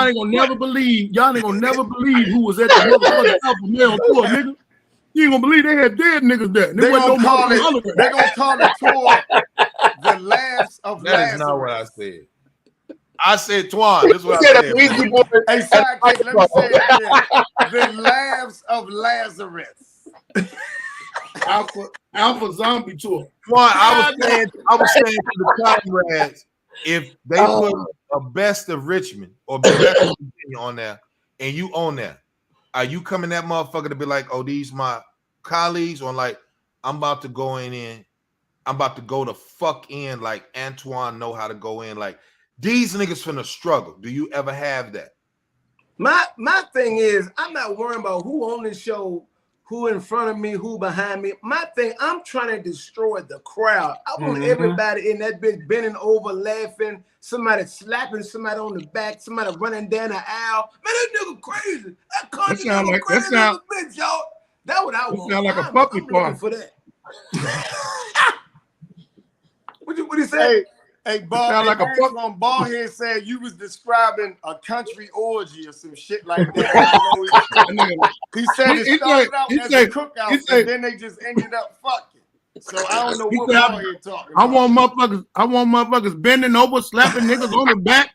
ain't gonna never believe who was at the motherfucking Alpha Male tour, nigga. You ain't gonna believe they had dead niggas there. They gonna call the tour the Laughs of Lazarus. That is not what I said. I said Twan. This is what I said. Hey, sidekick, let me say it again. The Labs of Lazarus. Alpha Zombie Tour. Twan, I was saying to the comrades, if they put a best of Richmond or best of Virginia on there, and you own that, are you coming that motherfucker to be like, oh, these my colleagues, or like, I'm about to go in, I'm about to go the fuck in like Antoine know how to go in, like these niggas finna struggle. Do you ever have that? My thing is, I'm not worrying about who on the show, who in front of me, who behind me. My thing, I'm trying to destroy the crowd. I want everybody in that bitch bending over, laughing, somebody slapping somebody on the back, somebody running down the aisle. Man, that nigga crazy. That country nigga crazy bitch, y'all. That's what I want. Sound like a puppy party for that. What you say? Hey, Ball, like Ballhead said you was describing a country orgy or some shit like that. He said it started out as a cookout, and then they just ended up fucking. So I don't know what Ballhead talking about. I want motherfuckers bending over, slapping niggas on the back.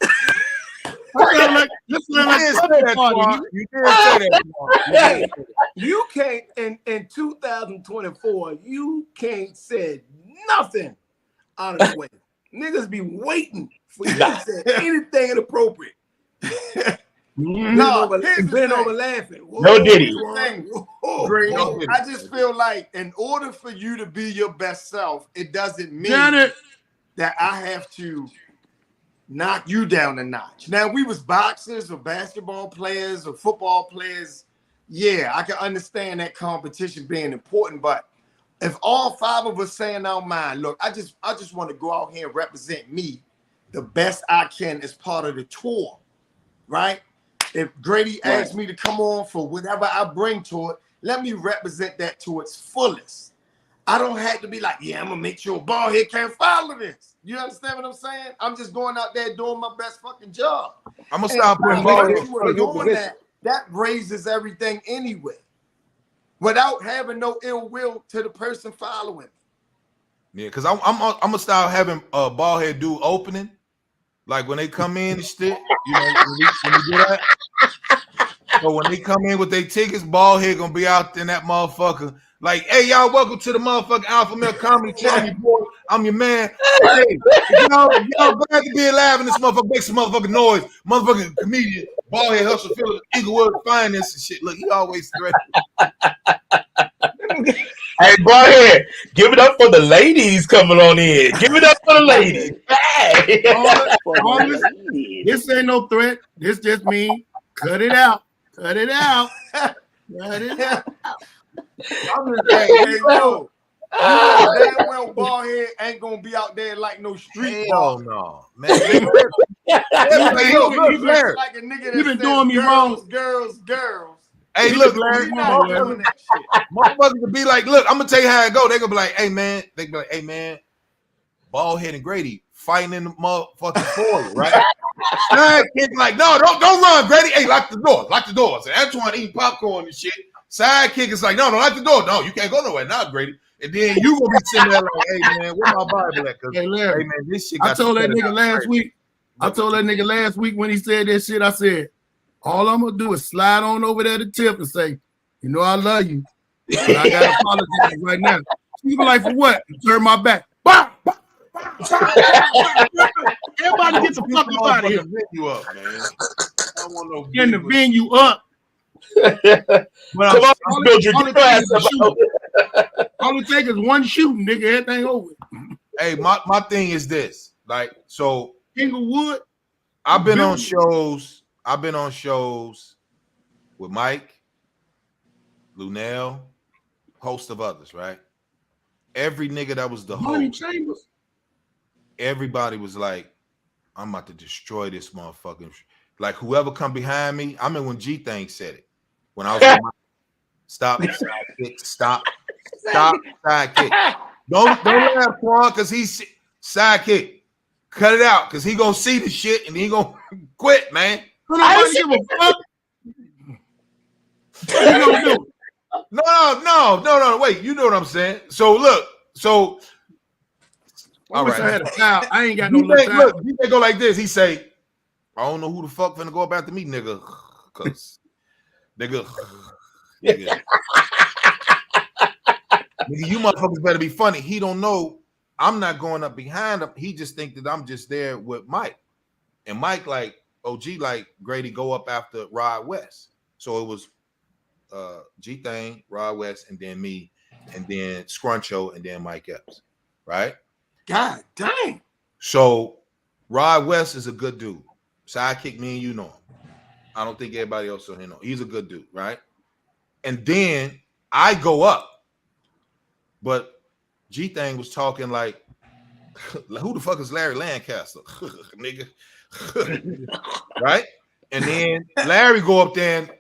You did say that. You can't in 2024. You can't say nothing out of the way. Niggas be waiting for you to say anything inappropriate. No, been over laughing. Whoa, no Diddy. I just feel like in order for you to be your best self, it doesn't mean that I have to knock you down a notch. Now, we was boxers or basketball players or football players. Yeah, I can understand that competition being important, but if all five of us saying our mind, look, I just want to go out here and represent me the best I can as part of the tour, right? If Grady asks me to come on for whatever I bring to it, let me represent that to its fullest. I don't have to be like, yeah, I'm gonna make sure Ballhead can't follow this. You understand what I'm saying? I'm just going out there doing my best fucking job. I'm gonna stop putting Ballhead doing that. That raises everything anyway, without having no ill will to the person following. Yeah, because I'm gonna start having Ballhead do opening, like when they come in and shit. You know, when we do that. So when they come in with their tickets, Ballhead gonna be out in that motherfucker. Like, hey, y'all, welcome to the motherfucking Alpha Male Comedy Show. I'm your boy. I'm your man. Hey, y'all glad to be alive in this motherfucker. Make some motherfucking noise. Motherfucking comedian. Ballhead Hustle Phillips, Inglewood Finance and shit. Look, he always threatening. Hey, Ballhead, give it up for the ladies coming on in. Give it up for the ladies. Hey. This ain't no threat. This just mean cut it out. Cut it out. Cut it out. I'm just saying, hey, yo, damn well Ballhead ain't gonna be out there like no street ball. No, man. Like a nigga that been doing me wrong. Girls. Hey, look, Larry, motherfuckers to be like, look, I'm gonna tell you how it go. They gonna be like, hey man, Ballhead and Grady fighting in the motherfucking foyer, right? Sidekick like, no, don't run, Grady. Hey, lock the doors. And Antoine eating popcorn and shit. Sidekick is like, no, lock the door. No, you can't go nowhere now, Grady. And then you gonna be sitting there like, hey man, where my Bible at? Hey, Larry, hey man, this shit. I told that nigga last week. I told that nigga last week when he said that shit. I said, all I'm gonna do is slide on over there to Tip and say, you know, I love you, but I gotta apologize right now. She be like, for what? Turn my back. Bah! Everybody get the fuck up out of here. You up, man. I don't want no getting the venue up. But all it takes is one shooting, nigga. Everything over. Hey, my thing is this. Like, so Inglewood. I've been on shows with Mike, Lunell, host of others, right? Every nigga that was the host, everybody was like, I'm about to destroy this motherfucking. Like, whoever come behind me, I mean, when G-Thing said it, when I was like, stop, sidekick. Don't laugh, Quan, because he's sidekick. Cut it out, because he gonna see the shit and he gonna quit, man. I don't give a fuck. What you gonna do? No. Wait, you know what I'm saying? So look, all right. I ain't got no time. Look, he go like this. He say, I don't know who the fuck finna go up after me, nigga. Cause nigga, nigga, you motherfuckers better be funny. He don't know I'm not going up behind him. He just think that I'm just there with Mike. And Mike, like, OG, like, Grady, go up after Rod West. So it was G Thing, Rod West, and then me, and then Scruncho, and then Mike Epps, right? God dang. So Rod West is a good dude. Sidekick, me and you know him. I don't think everybody else on here know. He's a good dude, right? And then I go up, but G Thing was talking like, who the fuck is Larry Lancaster? Nigga. Right? And then Larry go up there and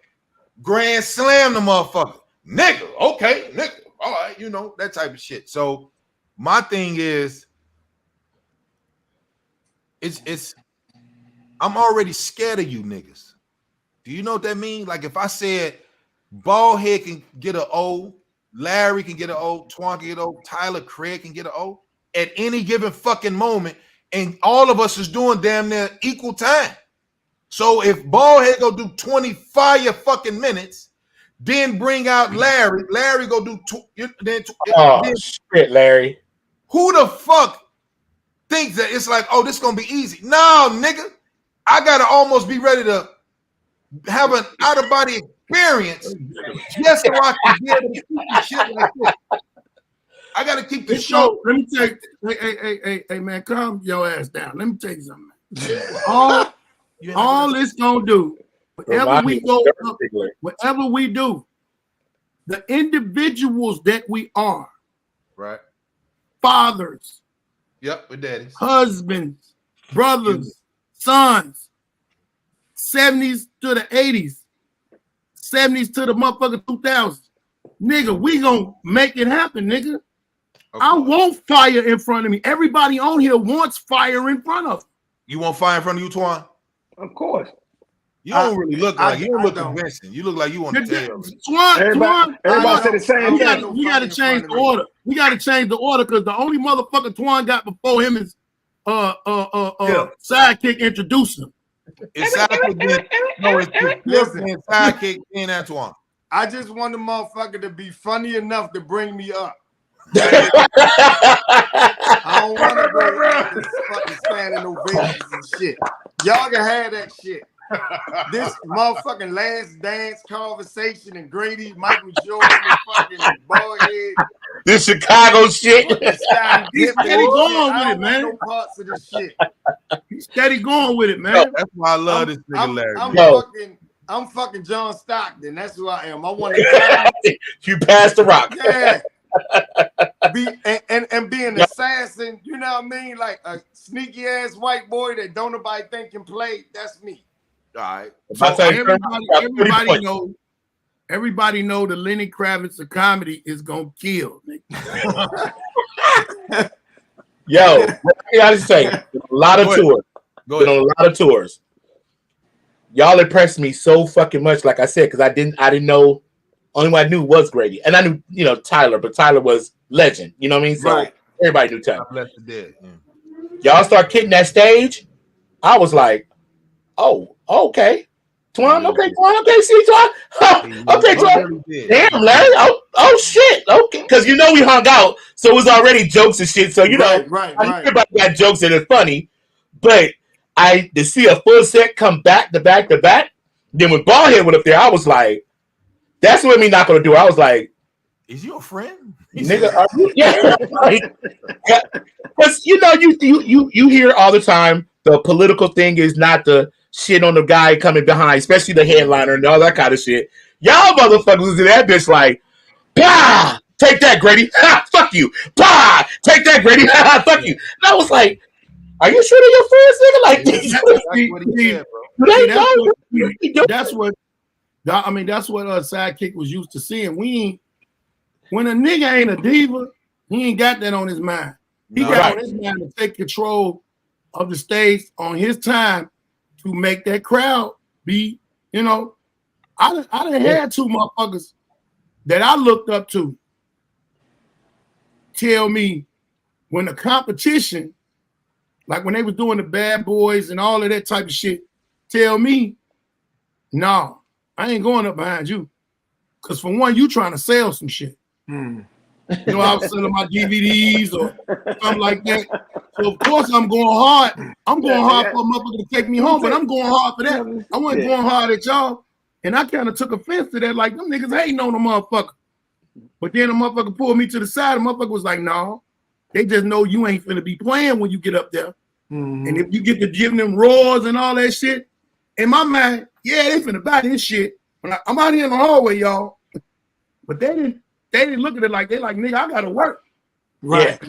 grand slam the motherfucker. Nigga, okay, nigga. All right, you know, that type of shit. So my thing is, it's I'm already scared of you niggas. Do you know what that means? Like if I said Baldhead can get an O, Larry can get an O, Twan can get an O, Tyler Craig can get an O at any given fucking moment, and all of us is doing damn near equal time. So if Baldhead go do 25 fucking minutes, then bring out Larry, Larry go do then shit, Larry. Who the fuck thinks that it's like, oh, this is gonna be easy? No, nigga, I gotta almost be ready to have an out-of-body experience just so I can be able to keep shit like this. I gotta keep the show. Let me tell you, hey, man, calm your ass down. Let me tell you something. All this gonna do, whatever we go up, whatever we do, the individuals that we are, right? Fathers, yep, with daddies, husbands, brothers, sons, 70s to the 80s, 70s to the motherfucking 2000s. Nigga, we gonna make it happen, nigga. I want fire in front of me. Everybody on here wants fire in front of them. You want fire in front of you, Twan? Of course. You don't really look like you don't look convincing. You look like you want to tell. Twan, everybody said the same thing. We gotta change the order. We gotta change the order because the only motherfucker Twan got before him is sidekick introducing him. It's sidekick. No, it's sidekick in Antoine. I just want the motherfucker to be funny enough to bring me up. I don't want to go out this fucking standing ovations and shit. Y'all can have that shit. This motherfucking Last Dance conversation and Grady, Michael Jordan, and fucking Baldhead. This Chicago shit. He's steady going with it, man. No parts of this shit. He's steady going with it, man. That's why I love this nigga Larry. I'm fucking John Stockton. That's who I am. I want to you passed the rock. Yeah. Be an assassin, you know what I mean? Like a sneaky ass white boy that don't nobody think can play. That's me. All right. So everybody know the Lenny Kravitz of comedy is gonna kill. Yo, I gotta say, a lot of tours. Been on a lot of tours. Y'all impressed me so fucking much, like I said, because I didn't know. Only one I knew was Grady, and I knew Tyler, but Tyler was legend. You know what I mean? So everybody knew Tyler. Y'all start hitting that stage. I was like, oh, okay, Twan, okay, see Twan, okay, Twan, damn, Larry, oh shit, okay, because we hung out, so it was already jokes and shit. So everybody got jokes that are funny, but to see a full set come back to back to back, then when Baldhead went up there, I was like. That's what me not gonna do. I was like, "Is you a friend, nigga?" Yeah, because you hear all the time the political thing is not the shit on the guy coming behind, especially the headliner and all that kind of shit. Y'all motherfuckers was in that bitch like, "Bah, take that, Grady. Ha, fuck you. Bah, take that, Grady. Ha, fuck you." And I was like, "Are you sure they're your friends, nigga?" Like, that's what. I mean, that's what Sidekick was used to seeing. When a nigga ain't a diva, he ain't got that on his mind. He got on his mind to take control of the stage on his time to make that crowd be, I done had two motherfuckers that I looked up to tell me when the competition, like when they was doing the Bad Boys and all of that type of shit, tell me, no, I ain't going up behind you. Because for one, you trying to sell some shit. You know, I was selling my DVDs or something like that. So of course I'm going hard. I'm going hard for a motherfucker to take me home, but I'm going hard for that. I wasn't going hard at y'all. And I kind of took offense to that, like them niggas hating on the motherfucker. But then the motherfucker pulled me to the side. The motherfucker was like, no, they just know you ain't finna be playing when you get up there. And if you get to giving them roars and all that shit, in my mind, yeah, they finna buy this shit. But I'm out here in the hallway, y'all. But they didn't look at it like they like, nigga, I gotta work. Right.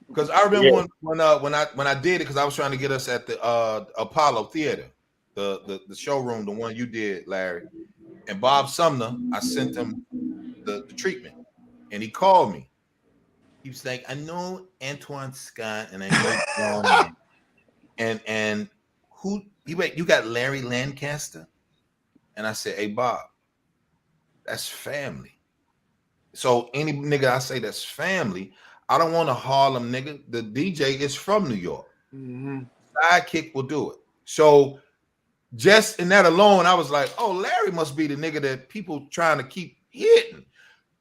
Because I remember when I did it, because I was trying to get us at the Apollo Theater, the showroom, the one you did, Larry. And Bob Sumner, I sent him the treatment, and he called me. He was like, I know Antoine Scott, and I know and who you got Larry Lancaster? And I said, hey Bob, that's family. So any nigga I say that's family, I don't want a Harlem nigga. The DJ is from New York. Sidekick will do it. So just in that alone, I was like, oh, Larry must be the nigga that people trying to keep hitting.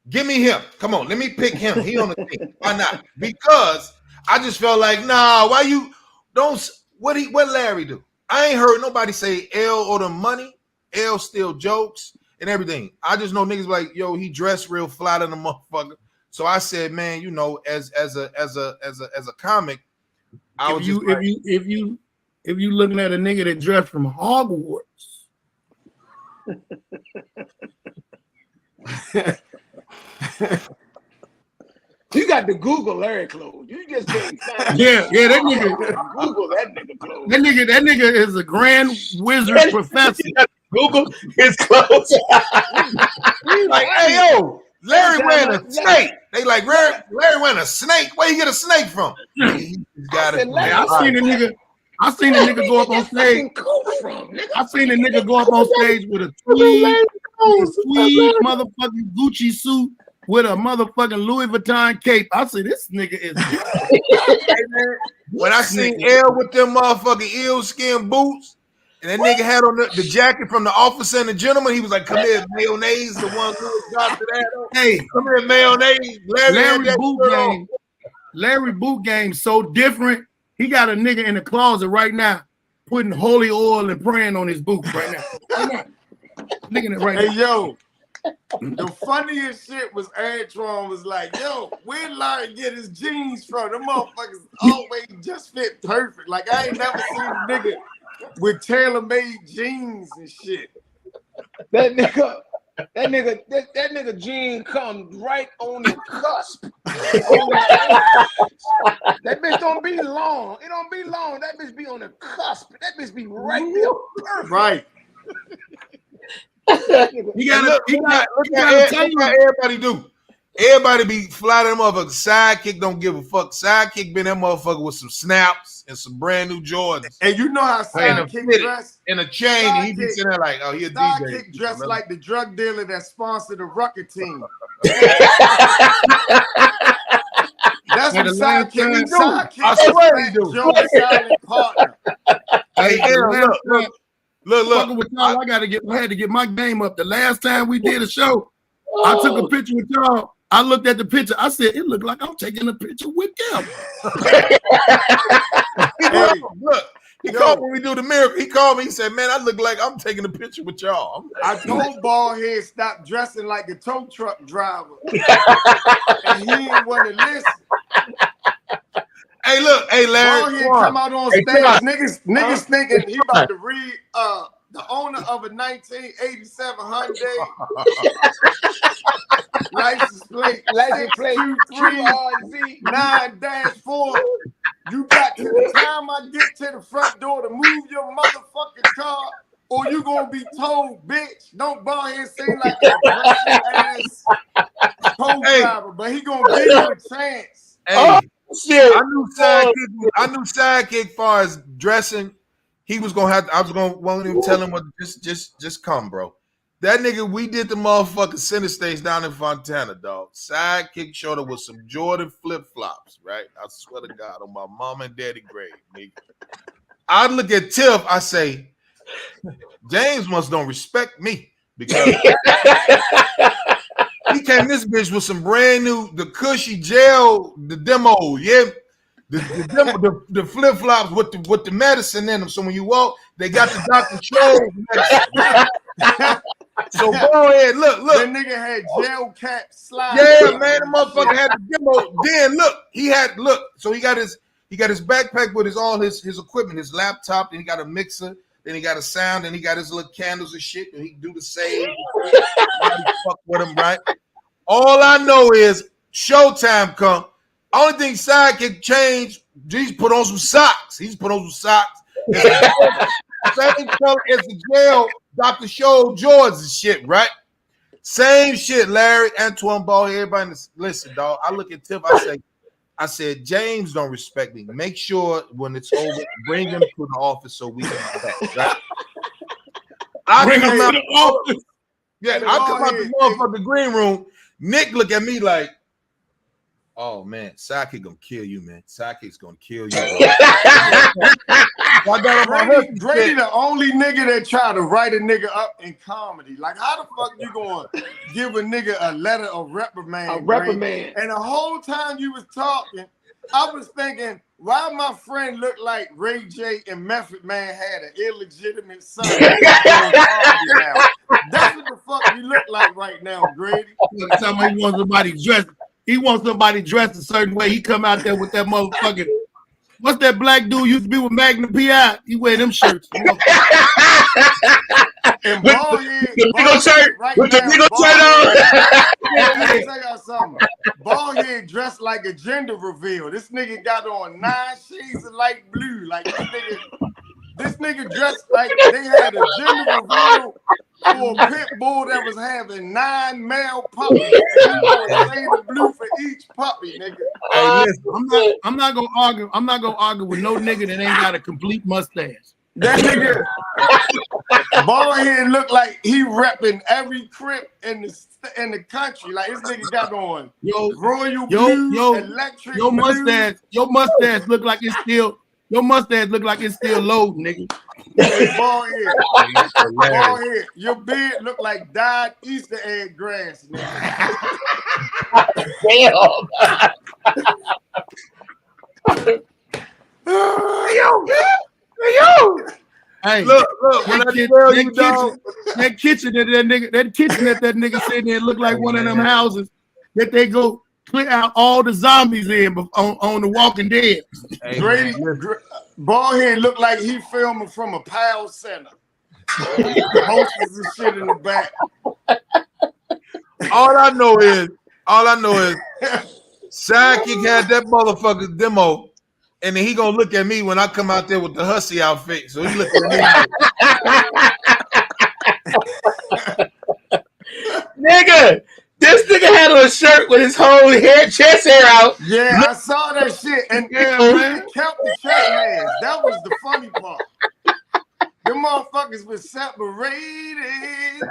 Give me him. Come on, let me pick him. He on the team. Why not? Because I just felt like, nah, why you don't what Larry do? I ain't heard nobody say L or the money. L still jokes and everything. I just know niggas like, yo, he dressed real fly than the motherfucker. So I said, man, you know, as a comic, if you looking at a nigga that dressed from Hogwarts. You got to Google Larry clothes. You just can't find that nigga. Google that nigga clothes. That nigga is a grand wizard professor. Google his clothes. Like, hey yo, Larry wearing a snake. They like Larry wearing a snake. Where you get a snake from? He's got it. I seen a nigga go up on stage. I seen a nigga go up on stage with a tweed motherfucking Gucci suit with a motherfucking Louis Vuitton cape. I said, this nigga is. When I seen L with them motherfucking eel-skin boots, and that nigga had on the jacket from The Officer and the Gentleman, he was like, come here, mayonnaise, the one who got to that. Hey, come here, mayonnaise. Larry Boot Game so different. He got a nigga in the closet right now putting holy oil and praying on his boots right now. Nigga right now. Hey, yo. The funniest shit was Antoine was like, yo, where Larry get his jeans from? The motherfuckers always just fit perfect. Like, I ain't never seen a nigga with tailor-made jeans and shit. That nigga jean comes right on the cusp. That bitch don't be long. It don't be long. That bitch be on the cusp. That bitch be right there. Perfect. Right. You gotta tell you what everybody do. Everybody be fly that motherfucker. Sidekick don't give a fuck. Sidekick been that motherfucker with some snaps and some brand new Jordans. And you know how Sidekick dress in a chain, and he be sitting there like, oh, he a DJ. Sidekick dressed like the drug dealer that sponsored the Rucker team. That's what Sidekick do. I swear he do. Joe's silent partner. Hey, look. With y'all, I had to get my game up. The last time we did a show, I took a picture with y'all. I looked at the picture. I said, it looked like I'm taking a picture with them. Hey, look, he called when we do the miracle. He called me. He said, man, I look like I'm taking a picture with y'all. I told Baldhead stop dressing like a tow truck driver. And he didn't want to listen. Hey, look, hey, Larry. Baldhead come out on stage. Niggas thinking he about to read the owner of a 1987 Hyundai. License plate 623-9-4. You got to the time I get to the front door to move your motherfucking car, or you gonna be told, bitch. Don't ball here saying like a ass tow driver, but he gonna give you a chance. Hey, shit. I knew Sidekick far as dressing. He was gonna have to, I was gonna want him to tell him what just come, bro. That nigga, we did the motherfucking center stage down in Fontana, dog. Sidekick showed up with some Jordan flip-flops, right? I swear to God, on my mom and daddy grave, nigga. I look at Tiff, I say, James must don't respect me because he came this bitch with some brand new, the cushy gel, the demo, yeah. The flip flops with the medicine in them. So when you walk, they got the Dr. Scholl's medicine. So go ahead, look. That nigga had gel cap slide. Yeah, man, the motherfucker had the demo. Then look, so he got his backpack with all his equipment, his laptop, then he got a mixer, then he got a sound, then he got his little candles and shit, and he can do the save. Fuck with him, right? All I know is showtime come. Only thing Sidekick change, he's put on some socks. Same color as the jail Dr. Scholl George and shit, right? Same shit, Larry, Antoine Ball, everybody. Listen, dog. I look at Tiff, I said, James don't respect me. Make sure when it's over, bring him to the office so we can back, right? I come out the office. Yeah, I come out the motherfucking green room. Nick look at me like, oh man, Sidekick gonna kill you, man. Sidekick's gonna kill you. Grady the only nigga that try to write a nigga up in comedy. Like, how the fuck you gonna give a nigga a letter of reprimand? A reprimand. And the whole time you was talking, I was thinking, why my friend looked like Ray J and Method Man had an illegitimate son? That's what the fuck you look like right now, Grady. Somebody wants somebody dressed. He wants somebody dressed a certain way. He come out there with that motherfucking. What's that black dude used to be with Magnum P.I.? He wear them shirts. And ball head, with the nigga shirt on. Let me tell y'all something. Ball head dressed like a gender reveal. This nigga got on 9 shades of light blue. Like this nigga dressed like they had a gender reveal for a pit bull that was having 9 male puppies. And you gonna say the blue for each puppy, nigga. Hey, listen, I'm not gonna argue. I'm not gonna argue with no nigga that ain't got a complete mustache. That nigga Ballhead look like he repping every crip in the country. Like this nigga got on royal blue, electric your mustache look like it's still. Your mustache look like it's still loading, nigga. Ballhead, your beard look like dyed Easter egg grass, nigga. Damn. Hey, look, when I tell you, dog, that kitchen that nigga sitting there look like one of them houses that they go clear out all the zombies in on The Walking Dead. Hey, Grady, Ballhead look like he filming from a PAL center. Hostess and shit in the back. All I know is Sidekick had that motherfucker's demo, and then he gonna look at me when I come out there with the hussy outfit. So he looking at me. Nigga, this nigga had on a shirt with his whole chest hair out. Yeah, I saw that shit. And man, kept the chest hairs. That was the funny part. Them motherfuckers was separated.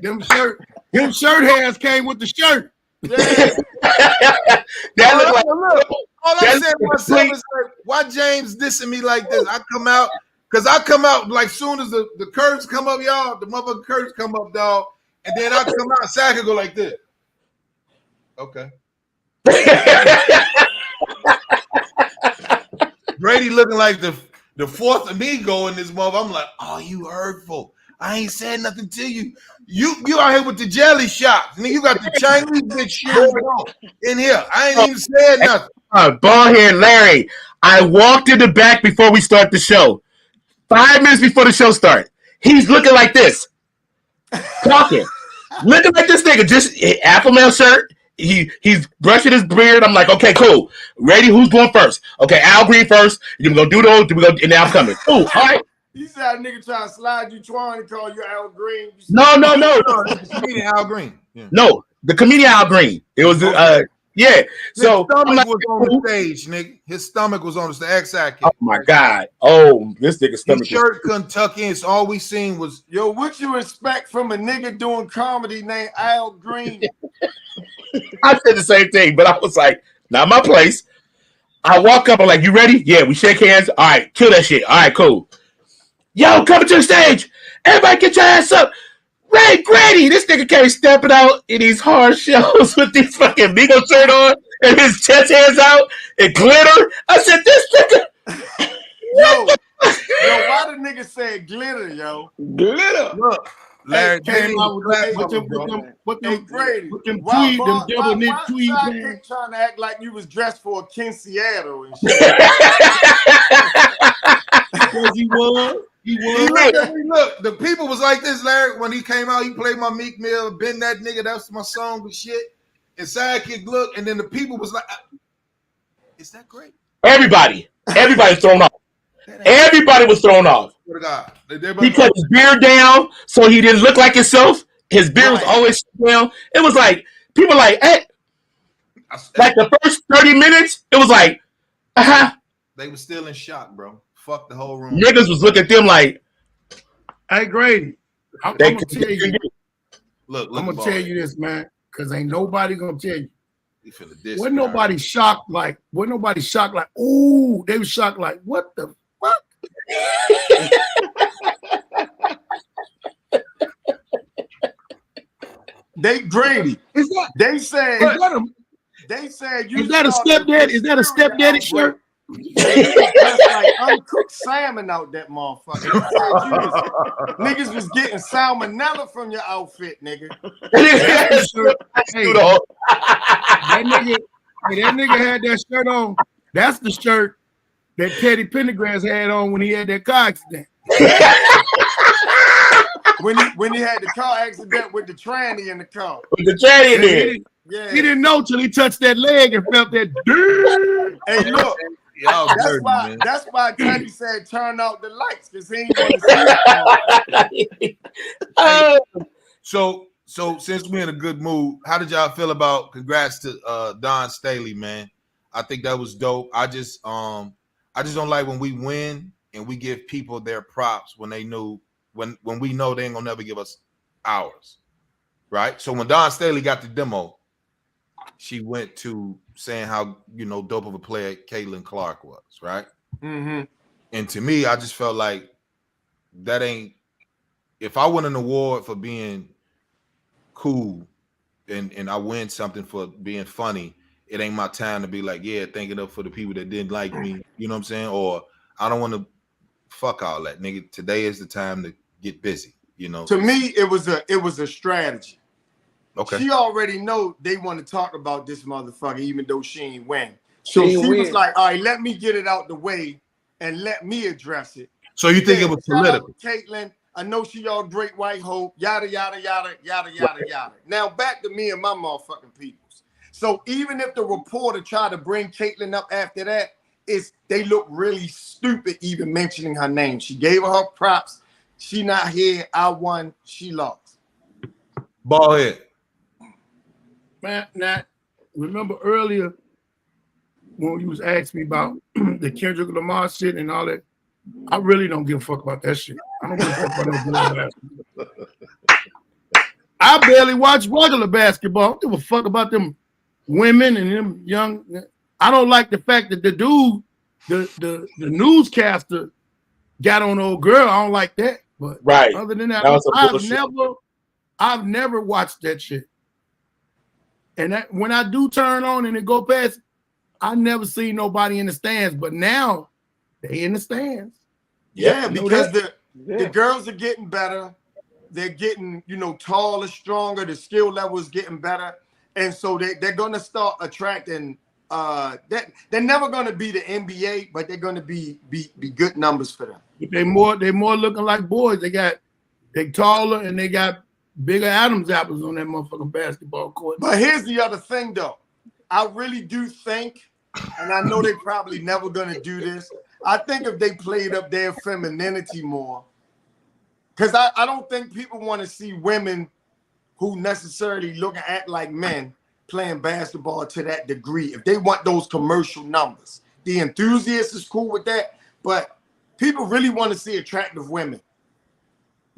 Them shirt hairs came with the shirt. Yeah. That look like, all I'm saying to myself is like, why James dissing me like this? I come out like soon as the curtains come up, y'all, the motherfucking curtains come up, dog, and then I come out, Sack go like this. Okay. Brady looking like the fourth amigo in this mother. I'm like, oh, you hurtful. I ain't said nothing to you. You out here with the jelly shots. And then you got the Chinese bitch shit on in here. I ain't even said nothing. Ballhead Larry, I walked in the back before we start the show. 5 minutes before the show started. He's looking like this. Talking. Looking like this nigga. Just Apple Mail shirt. He's brushing his beard. I'm like, okay, cool. Ready? Who's going first? Okay, Al Green first. You're going to do those. And now I'm coming. Cool. All right. You said a nigga trying to slide you, trying to call you Al Green. No. The comedian Al Green. Yeah. No, the comedian Al Green. It was yeah. So his stomach was on the stage, nigga. His stomach was on the Sidekick. Oh my god. Oh, this nigga's stomach. His shirt couldn't tuck in. So all we seen was what you expect from a nigga doing comedy named Al Green? I said the same thing, but I was like, not my place. I walk up, I'm like, you ready? Yeah, we shake hands. All right, kill that shit. All right, cool. Yo, coming to the stage. Everybody get your ass up. Ray Grady, this nigga came stepping out in these hard shells with this fucking Migo shirt on and his chest hairs out and glitter. I said, this nigga. Yo, why the nigga say glitter, yo? Glitter. Look, Larry Came out with them tweed, them double knit tweed pants. Trying to act like you was dressed for a quinceañera and shit. Because he was. Look, the people was like this, Larry. When he came out, he played my Meek Mill, Been That Nigga, that's my song and shit. And Sidekick look, and then the people was like, is that great? Everybody was thrown off. Everybody was thrown off. He cut his beard down so he didn't look like himself. His beard was always down. It was like, people like, hey. Like the first 30 minutes, it was like, They were still in shock, bro. Fuck the whole room. Niggas was looking at them like, hey, Grady, I'm gonna tell you. Look, I'm gonna tell you this, man, because ain't nobody gonna tell you. Wasn't nobody shocked like, ooh, they were shocked like, what the fuck? They Grady. They said you. Is that a stepdad? Is that a stepdaddy shirt? Just like uncooked salmon out that motherfucker. Niggas was getting salmonella from your outfit, nigga. That nigga had that shirt on. That's the shirt that Teddy Pendergrass had on when he had that car accident. when he had the car accident with the tranny in the car. With the tranny in there. Yeah. He didn't know till he touched that leg and felt that. Hey, look. That's why Teddy said turn out the lights, because he ain't want to see it. So since we're in a good mood, how did y'all feel about congrats to Don Staley, man? I think that was dope. I just don't like when we win and we give people their props when they knew when we know they ain't gonna never give us ours. Right? So when Don Staley got the demo, she went to saying how dope of a player Caitlin Clark was, right? Mm-hmm. And to me, I just felt like that ain't. If I win an award for being cool, and I win something for being funny, it ain't my time to be like, yeah, thanking up for the people that didn't like me. You know what I'm saying? Or I don't want to fuck all that, nigga. Today is the time to get busy. To me, it was a strategy. Okay. She already know they want to talk about this motherfucker, even though she ain't win. So she was like, all right, let me get it out the way and let me address it. So you think it was political? Caitlin, I know she y'all great white hope, yada, yada, yada, yada, yada, yada. Now back to me and my motherfucking peoples. So even if the reporter tried to bring Caitlin up after that, they look really stupid even mentioning her name. She gave her props. She not here. I won. She lost. Ball head. Man, remember earlier when you was asking me about the Kendrick Lamar shit and all that? I really don't give a fuck about that shit. I don't give a fuck about that basketball. I barely watch regular basketball. I don't give a fuck about them women and them young. I don't like the fact that the dude, the newscaster, got on old girl. I don't like that. But other than that, I've never watched that shit. And when I do turn on and it go past, I never see nobody in the stands. But now they in the stands. Yeah, because the girls are getting better. They're getting, taller, stronger. The skill level is getting better. And so they're going to start attracting. They're never going to be the NBA, but they're going to be good numbers for them. They're more looking like boys. They taller and they got bigger Adam's apples on that motherfucking basketball court. But here's the other thing, though. I really do think, and I know they're probably never going to do this, I think if they played up their femininity more, because I don't think people want to see women who necessarily look and act like men playing basketball to that degree. If they want those commercial numbers, the enthusiast is cool with that, but people really want to see attractive women.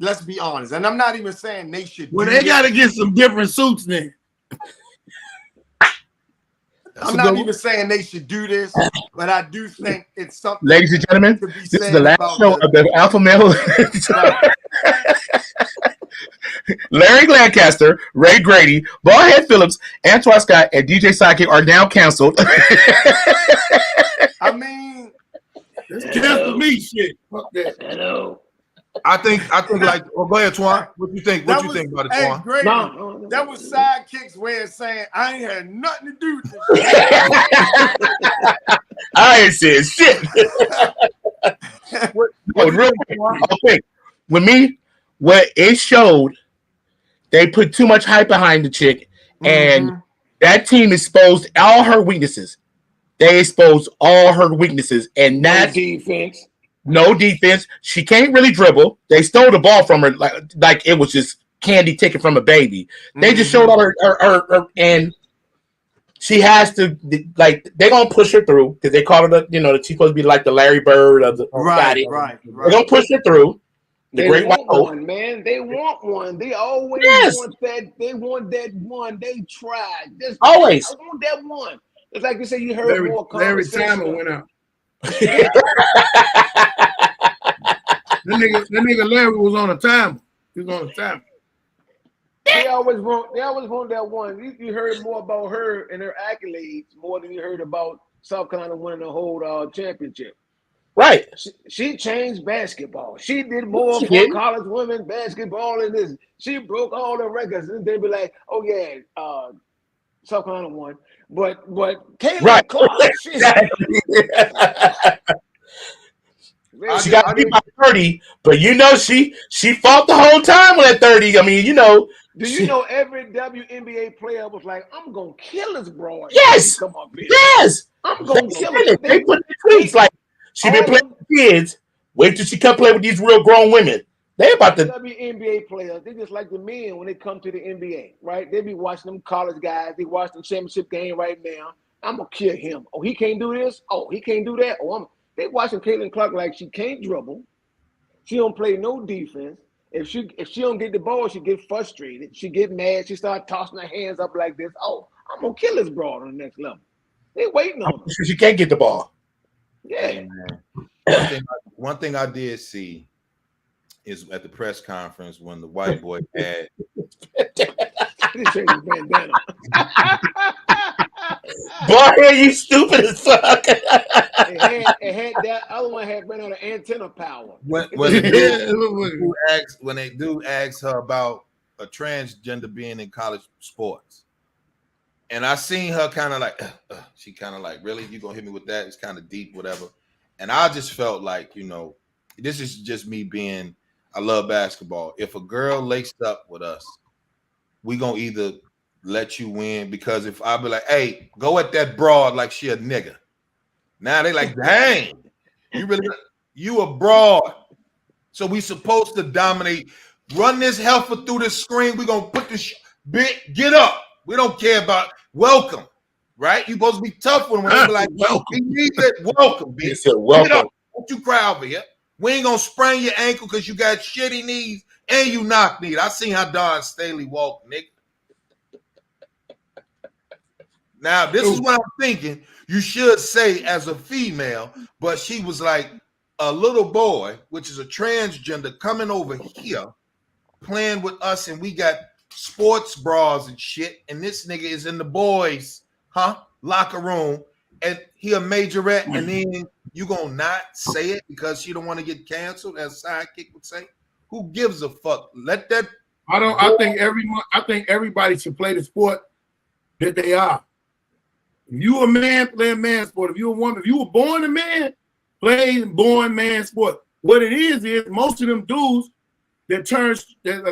Let's be honest. And I'm not even saying they should. Well, they got to get some different suits then. I'm not even saying they should do this, but I do think it's something. Ladies and gentlemen, to be this is said the last about show of the Alpha Male. Larry Lancaster, Ray Grady, Ballhead Phillips, Antoine Scott, and DJ Sidekick are now canceled. I mean, it's cancel me shit. Fuck that. Hello. I think like, go ahead, Twan. What you think? What you think about it, Twan? Grady, No. that was Sidekick's way of saying I ain't had nothing to do with this. I ain't saying shit. Real quick. With me, what it showed, they put too much hype behind the chick, and that team exposed all her weaknesses. They exposed all her weaknesses, and that's no defense. She can't really dribble. They stole the ball from her like it was just candy taken from a baby. They just showed all her and she has to like they're gonna push her through because they call her she's supposed to be like the Larry Bird of the body. Right. They're gonna push her through. The They great want white one, man. They want one. They always want that. They want that one. They tried. Always. I want that one. It's like you say. You heard more Larry conversation. Timer went out. That nigga Larry was on a timer. He was on a timer. They always want that one. You heard more about her and her accolades more than you heard about South Carolina winning the whole championship. Right. She changed basketball. She did more for college women basketball than this. She broke all the records. And they'd be like, "Oh yeah, South Carolina won." But Caitlin Clark, she got to be by 30, but she fought the whole time with that 30. I mean, Do you know every WNBA player was like, "I'm gonna kill this broad." Yes. Come on, bitch. Yes. I'm gonna kill it. They put the tweets like she been playing with kids. Wait till she come play with these real grown women. They about the WNBA players. They just like the men when they come to the NBA, right? They be watching them college guys. They watch the championship game right now. I'm gonna kill him. Oh, he can't do this. Oh, he can't do that. Oh, they watching Caitlin Clark like she can't dribble. She don't play no defense. If she don't get the ball, she get frustrated. She get mad. She start tossing her hands up like this. Oh, I'm gonna kill this broad on the next level. They waiting on her. She can't get the ball. Yeah. One thing I did see is at the press conference when the white boy had boy, you stupid as fuck. It had that other one had ran out of antenna power. When they do ask her about a transgender being in college sports, and I seen her kind of like she kind of like, really, you gonna hit me with that? It's kind of deep, whatever. And I just felt like, this is just me being. I love basketball. If a girl laced up with us, we gonna either let you win, because if I be like, hey, go at that broad like she a nigga. Now they like, dang, you a broad. So we supposed to dominate. Run this heifer through the screen. We gonna put this get up. We don't care about welcome, right? You supposed to be tough when we be like, welcome. We need that welcome, bitch. Welcome. Get up. Don't you cry over here. We ain't gonna sprain your ankle because you got shitty knees and you knock knees. I seen how Don Staley walked, nigga. Now, this is what I'm thinking. You should say as a female, but she was like a little boy, which is a transgender, coming over here, playing with us, and we got sports bras and shit, and this nigga is in the boys' locker room, and he a majorette, and then you gonna not say it because she don't want to get canceled, as Sidekick would say? Who gives a fuck? Let that. I think everybody should play the sport that they are. If you a man, play a man sport. If you a woman, if you were born a man, play born man sport. What it is most of them dudes that are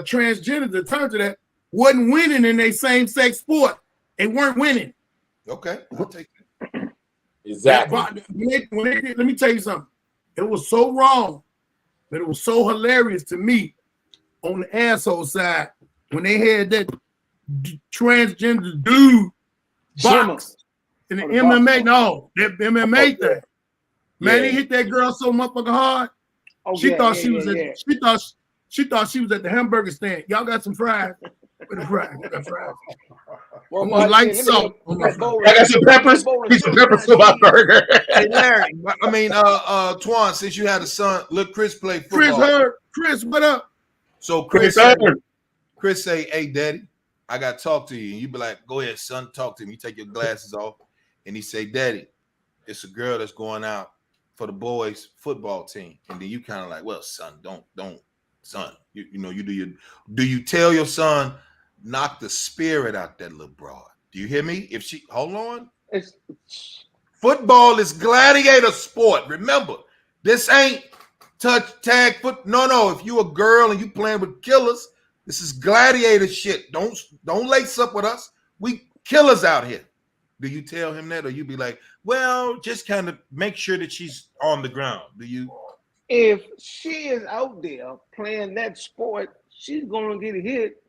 transgender that turn to that wasn't winning in their same sex sport. They weren't winning. Okay, I'll take it. Exactly. Let me tell you something. It was so wrong, but it was so hilarious to me on the asshole side when they had that transgender dude box. In the MMA, that MMA thing. Man, they hit that girl so motherfucking hard. She thought she was at the hamburger stand. Y'all got some fries. With the fries. With the fries. Well, I want light salt. I got some peppers. Need some peppers for my burger. Hey Larry, I mean, Twan, since you had a son, look, Chris play football. Chris heard. Chris, what up? So Chris Chris say, "Hey, Daddy, I got to talk to you." And you be like, "Go ahead, son, talk to me." You take your glasses off, and he say, "Daddy, it's a girl that's going out for the boys' football team." And then you kind of like, "Well, son, don't, son. You know, you do you tell your son, knock the spirit out that little broad? Do you hear me? If she, hold on, football is gladiator sport. Remember, this ain't touch tag foot. No. If you a girl and you playing with killers, this is gladiator shit. Don't lace up with us. We killers out here." Do you tell him that, or you be like, "Well, just kind of make sure that she's on the ground"? Do you? If she is out there playing that sport, she's gonna get hit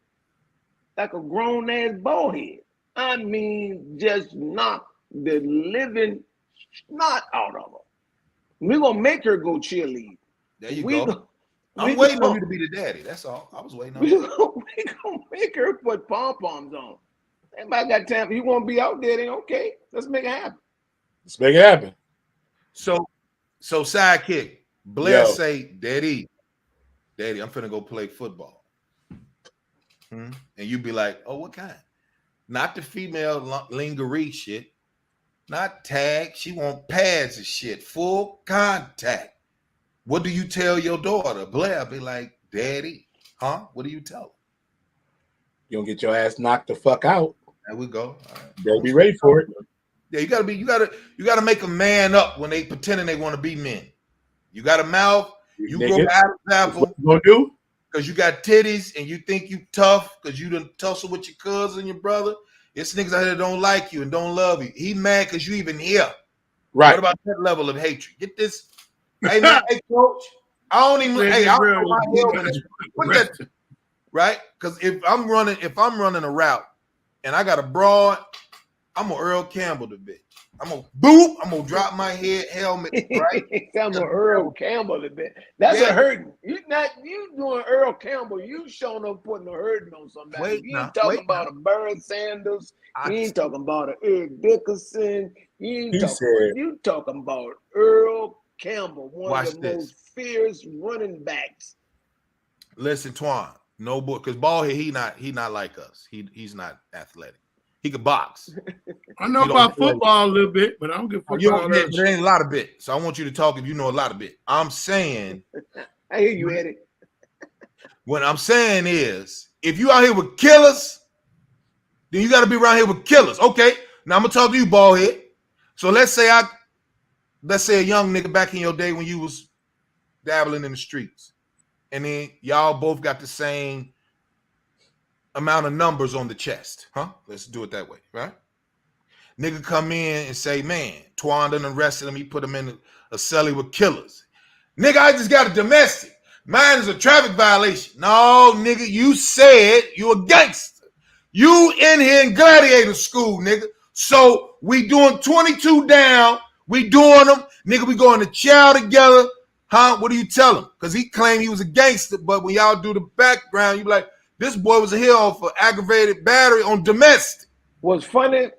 like a grown ass ball head. I mean, just knock the living snot out of her. We're gonna make her go cheerlead. There you go. I'm waiting on you to be the daddy. That's all. I was waiting on you. We're gonna make her put pom-poms on. Everybody got time. You want to be out there, then okay. Let's make it happen. Let's make it happen. So sidekick, Blair say, Daddy, I'm finna go play football. And you be like, "Oh, what kind?" Not the female lingerie shit. Not tag. She want pads and shit. Full contact. What do you tell your daughter? Blair be like, "Daddy, huh? What do you tell her?" You gonna get your ass knocked the fuck out. There we go. They'll be ready for it. Yeah, you gotta make a man up when they pretending they want to be men. You got a mouth, you grow out of apple. What you gonna do? Because you got titties and you think you tough because you done tussle with your cousin, your brother. It's niggas out here that don't like you and don't love you. He mad because you even here. Right. What about that level of hatred? Get this. Hey, man, hey, coach. I don't even. Hey, I don't know that. Right? Because if I'm running a route and I got a broad, I'm gonna Earl Campbell the bitch. I'm gonna boop. I'm gonna drop my helmet. Right? I'm gonna Earl Campbell a bit. That's a hurting. You doing Earl Campbell. You showing up putting a hurting on somebody. You ain't talking about a Barry Sanders. You ain't talking about an Eric Dickerson. You talking about Earl Campbell, one of the most fierce running backs. Listen, Twan, no book, because Ballhead, he not like us. He's not athletic. He could box. I know about football a little bit, but I don't give a fuck. There ain't a lot of bit. So I want you to talk if you know a lot of bit. I'm saying. I hear you, Eddie. What I'm saying is, if you out here with killers, then you got to be around here with killers. Okay, now I'm gonna talk to you, Ballhead. So let's say a young nigga back in your day when you was dabbling in the streets, and then y'all both got the same amount of numbers on the chest, huh? Let's do it that way, right? Nigga come in and say, "Man, Twan done arrested him. He put him in a celly with killers." Nigga, I just got a domestic. Mine is a traffic violation. No, nigga, you said you a gangster. You in here in gladiator school, nigga. So we doing 22 down. We doing them. Nigga, we going to chow together. Huh? What do you tell him? Because he claimed he was a gangster, but when y'all do the background, you be like, this boy was a hero for aggravated battery on domestic. What's funny,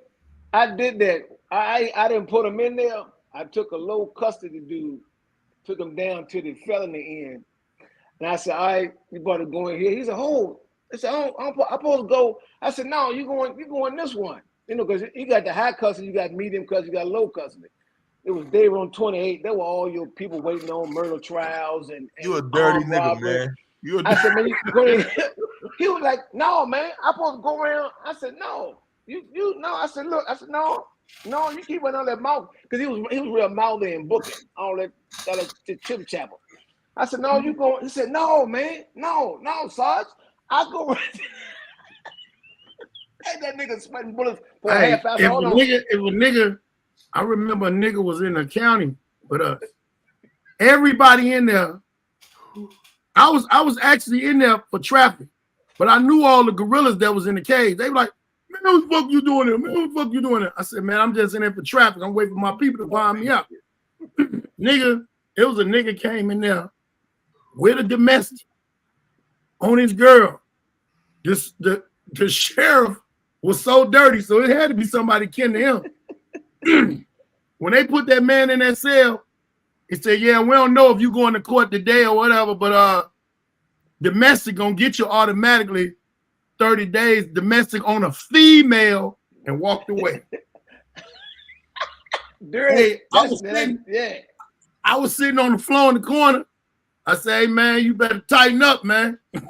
I did that. I didn't put him in there. I took a low custody dude, took him down to the felony end. And I said, "All right, you better go in here." He said, "Oh," I said, "Oh, I'm supposed to go." I said, "No, you going this one." You know, because you got the high custody, you got medium custody, you got low custody. It was day room 28. There were all your people waiting on murder trials and you a dirty nigga, robbery. man. You I said, "Man, you go in." He was like, "No, man, I'm supposed to go around." I said, "No, you no." I said, "Look," I said, No, you keep running on that mouth," because he was real mouthy and booking all that chip chapel. I said, "No, you go." He said, "No, man, no, Sarge, I go." Hey, that nigga sweating bullets for a half hour. If a nigga, I remember a nigga was in the county with us. Everybody in there. I was actually in there for traffic, but I knew all the gorillas that was in the cage. They were like, "Man, what the fuck you doing there? Man, what the fuck you doing there?" I said, "Man, I'm just in there for traffic. I'm waiting for my people to find me out." Nigga, it was a nigga came in there with a domestic on his girl. The the sheriff was so dirty, so it had to be somebody kin to him. When they put that man in that cell, he said, "Yeah, we don't know if you going to court today or whatever, but domestic gonna get you automatically 30 days domestic on a female," and walked away. Hey, I was sitting on the floor in the corner. I said, "Hey man, you better tighten up, man." He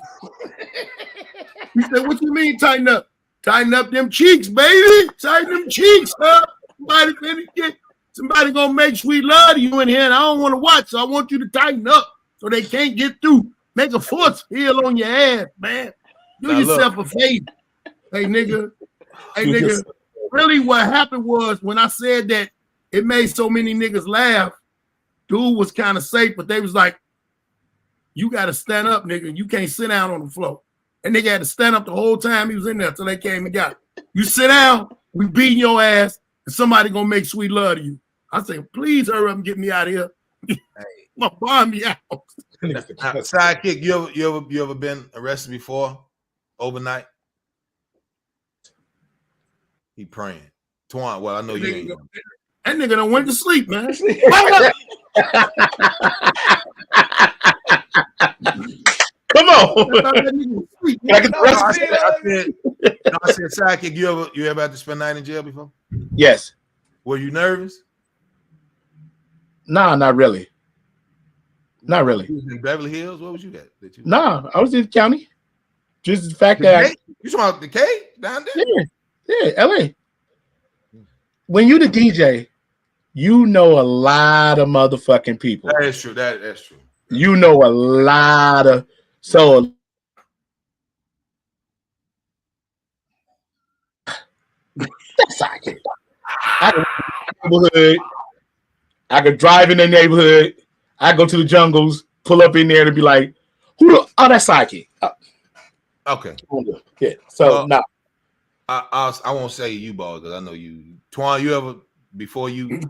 said, "What you mean tighten up?" "Tighten up them cheeks, baby. Tighten them cheeks up. Somebody gonna make sweet love to you in here, and I don't want to watch, so I want you to tighten up so they can't get through. Make a force heel on your ass, man. Do now yourself a favor." Hey nigga. Really what happened was when I said that it made so many niggas laugh, dude was kind of safe, but they was like, "You got to stand up, nigga. You can't sit down on the floor." And nigga had to stand up the whole time he was in there till they came and got him. "You sit down, we beating your ass, and somebody gonna make sweet love to you." I said, "Please hurry up and get me out of here." Gonna bomb me out. Sidekick, you ever been arrested before overnight? He praying. Twan, well, I know you ain't. That nigga done went to sleep, man. Come on. I said, Sidekick, you ever had to spend night in jail before? Yes. Were you nervous? Nah, not really. Not really. You was in Beverly Hills? What was you at? Nah, I was in the county. Just the fact that you talking about the K down there? Yeah, LA. When you the DJ, you know a lot of motherfucking people. That is true. That's true. You know a lot of so. That's like it. I could drive in the neighborhood. I go to the jungles, pull up in there and be like, "Who? Oh, that's Psyche." Okay. Yeah. So now, I won't say you, ball, because I know you. Twan, you ever before you?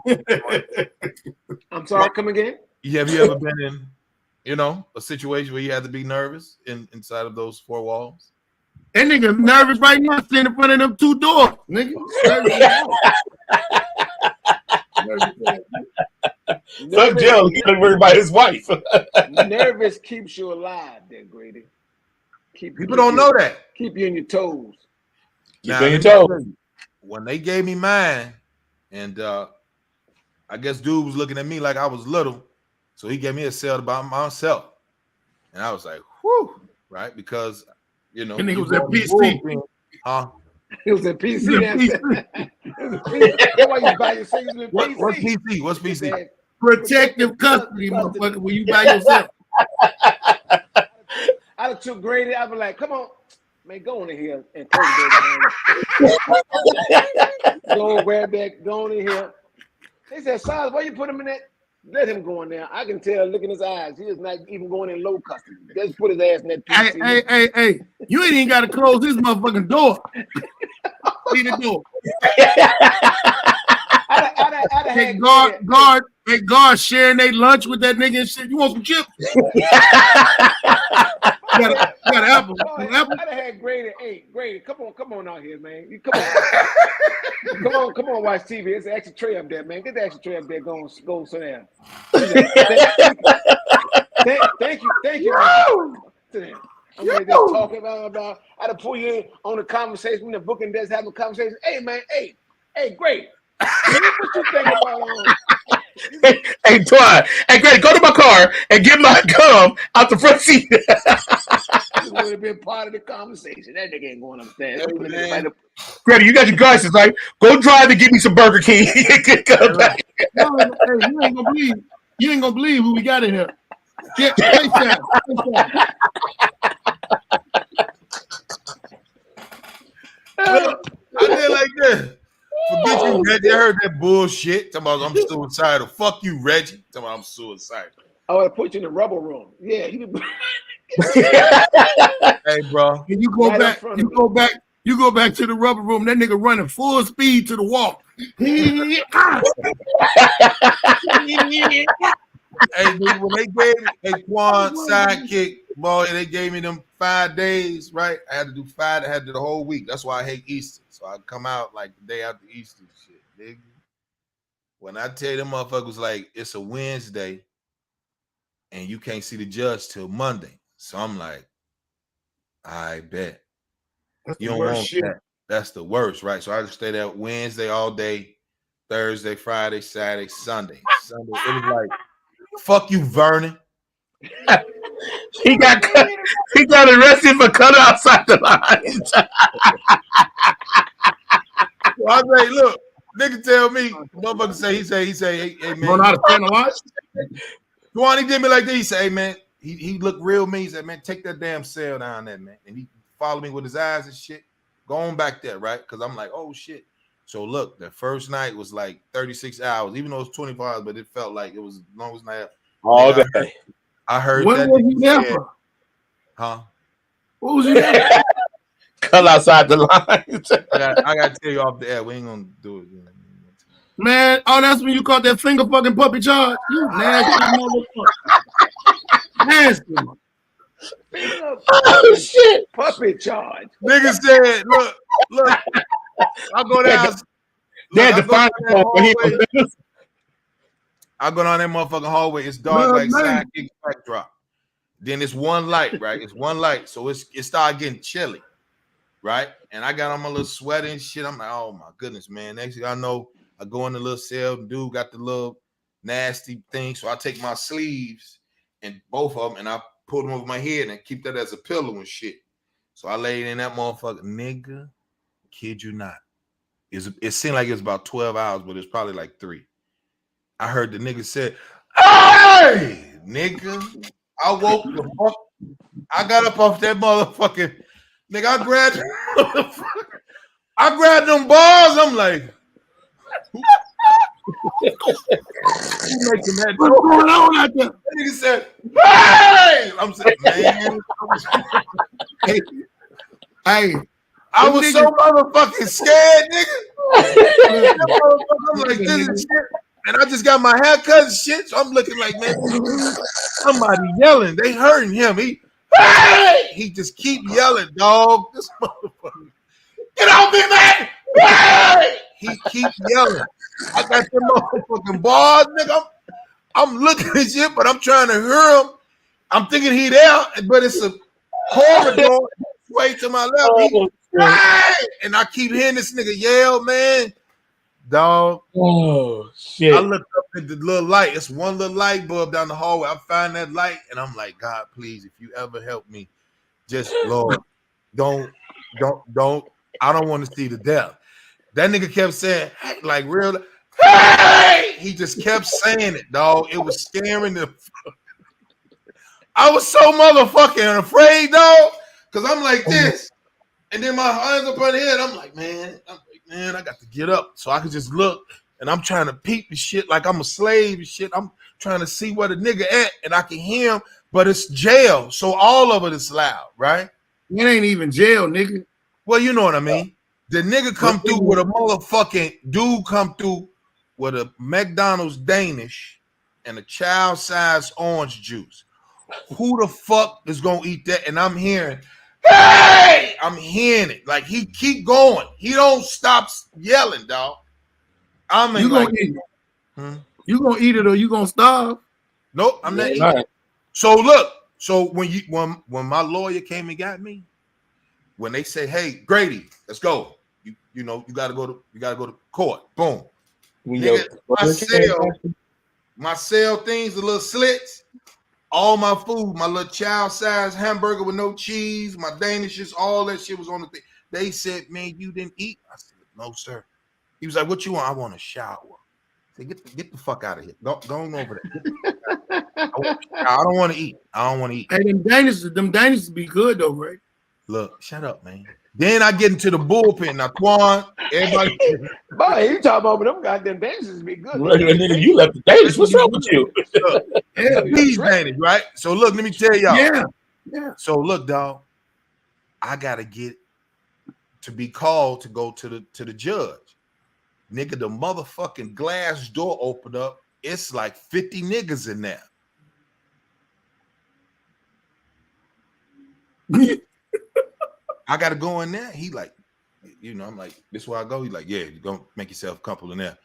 I'm sorry. Come again. Have you ever been in, a situation where you had to be nervous inside of those four walls? That nigga nervous right now, sitting in front of them two doors, nigga. Fuck Joe, he look worried about his wife. Nervous keeps you alive, there, Grady. People don't know that. Keep you on your toes. Keep you on your toes. When they gave me mine, and I guess dude was looking at me like I was little, so he gave me a cell by myself, and I was like, "Whew!" Right? Because and he was at PC, huh? It was at PC. That's why you buy your things with PC. What's PC? Protective custody, motherfucker. When you buy yourself. I took Grady. I was like, "Come on, man, go on in here and close the door. Go on in here." They said, "Silas, why you put him in that? Let him go in there." I can tell, look in his eyes, he is not even going in low custody. Just put his ass in that PC. Hey, you ain't even got to close this motherfucking door. See the door. Hey, guard sharing their lunch with that nigga and shit. You want some chips? You got an apple. I'd have had Grady. Hey, Grady, come on out here, man. Come on, watch TV. There's an extra tray up there, man. Get the extra tray up there. Go sit down. Thank you. Sit down. I'm gonna just talk about. I'd have pull you in on a conversation when the booking does have a conversation. Hey, man. Hey, Grady. What you think about? Hey, Twan. Hey, Grady, go to my car and get my gum out the front seat. This would have been part of the conversation. That nigga ain't going upstairs. Grady, you got your glasses, right? Go drive and get me some Burger King. Come back. No, you ain't gonna believe who we got in here. Yeah, I did like this. Forget you, Reggie. I heard that bullshit. Talking about I'm suicidal. Fuck you, Reggie. Talking about I'm suicidal. I would have put you in the rubber room. Yeah. Hey, bro. You go back. You go back to the rubber room. That nigga running full speed to the wall. Hey, dude, when they gave me a Twan Sidekick, boy, they gave me them 5 days, right? I had to do 5. I had to do the whole week. That's why I hate Easter. So I come out like the day after Easter shit, nigga. When I tell you them motherfuckers like it's a Wednesday and you can't see the judge till Monday. So I'm like, I bet. That's You the don't worst want shit. that. That's the worst, right? So I just stay there Wednesday all day, Thursday, Friday, Saturday, Sunday. Sunday, it was like, fuck you, Vernon. He got arrested for cutting outside the lines. So I say, look, nigga tell me, motherfucker say, he say, hey man. Don't know how to stand a lot? Joine did me like this. He say, hey man, he looked real mean. He said, man, take that damn cell down there, man. And he followed me with his eyes and shit. Go on back there, right? Because I'm like, oh shit. So look, the first night was like 36 hours, even though it was 24 hours, but it felt like it was as long as night. All day. I heard What that. was you there for? Huh? What was you there for? Cut outside the lines. I got to tell you off the air. We ain't going to do it. Man, oh, that's when you caught that finger fucking puppy charge. You nasty motherfucker. Nasty. Oh shit! Puppy charge. Nigga said, look, I go down. I go down that motherfucking hallway. It's dark like sidekick backdrop. Then it's one light, right? It's one light. So it started getting chilly, right? And I got on my little sweater and shit. I'm like, oh my goodness, man. Next thing I know, I go in the little cell. The dude got the little nasty thing. So I take my sleeves and both of them and I put them over my head and keep that as a pillow and shit. So I laid in that motherfucker, nigga. Kid you not. It seemed like it was about 12 hours, but it's probably like 3. I heard the nigga said, hey, nigga. I woke the fuck. I got up off that motherfucking nigga. I grabbed them bars. I'm like, what's going on out there? That nigga said, hey! I'm saying, man. Hey, I was so motherfucking scared, nigga. I'm like, this is shit. And I just got my hair cut and shit. So I'm looking like, man, somebody yelling. They hurting him. He just keep yelling, dog. This motherfucker. Get off me, man! He keep yelling. I got them motherfucking bars, nigga. I'm looking at shit, but I'm trying to hear him. I'm thinking he there, but it's a corridor way to my left. And I keep hearing this nigga yell, man. Dog. Oh shit. I looked up at the little light. It's one little light bulb down the hallway. I find that light and I'm like, God, please, if you ever help me, just Lord, don't. I don't want to see the death. That nigga kept saying, hey, like real, hey! He just kept saying it, dog. It was scaring the. I was so motherfucking afraid, dog, because I'm like this, and then my hands up on the head. I'm like, man, I got to get up so I could just look, and I'm trying to peep the shit like I'm a slave and shit. I'm trying to see where the nigga at, and I can hear him, but it's jail, so all of it is loud, right? It ain't even jail, nigga. Well, you know what I mean. The nigga come through with a motherfucking dude come through with a McDonald's Danish and a child-sized orange juice. Who the fuck is gonna eat that? And I'm hearing, hey! I'm hearing it. Like he keep going. He don't stop yelling, dog. I'm you like, gonna eat it. You gonna eat it or you gonna starve? Nope, I'm not eating. So look, so when my lawyer came and got me, when they say, hey, Grady, let's go. You know, you gotta go to court. Boom. Nigga, my cell things, the little slits, all my food, my little child-sized hamburger with no cheese, my Danishes, all that shit was on the thing. They said, man, you didn't eat. I said, no, sir. He was like, what you want? I want a shower. I said, get the fuck out of here. Go on over there. I don't want to eat. I don't want to eat. Hey, them Danishes be good though, right? Look, shut up, man. Then I get into the bullpen. Now, Quan, everybody. Boy, you talking about them goddamn dances be good. You left the Danish. What's wrong with you? These Danish, right? So look, let me tell y'all. Yeah. So look, dog, I gotta get to be called to go to the judge. Nigga, the motherfucking glass door opened up. It's like 50 niggas in there. I gotta go in there. He like, I'm like, this is where I go. He's like, yeah, you're gonna make yourself comfortable in there.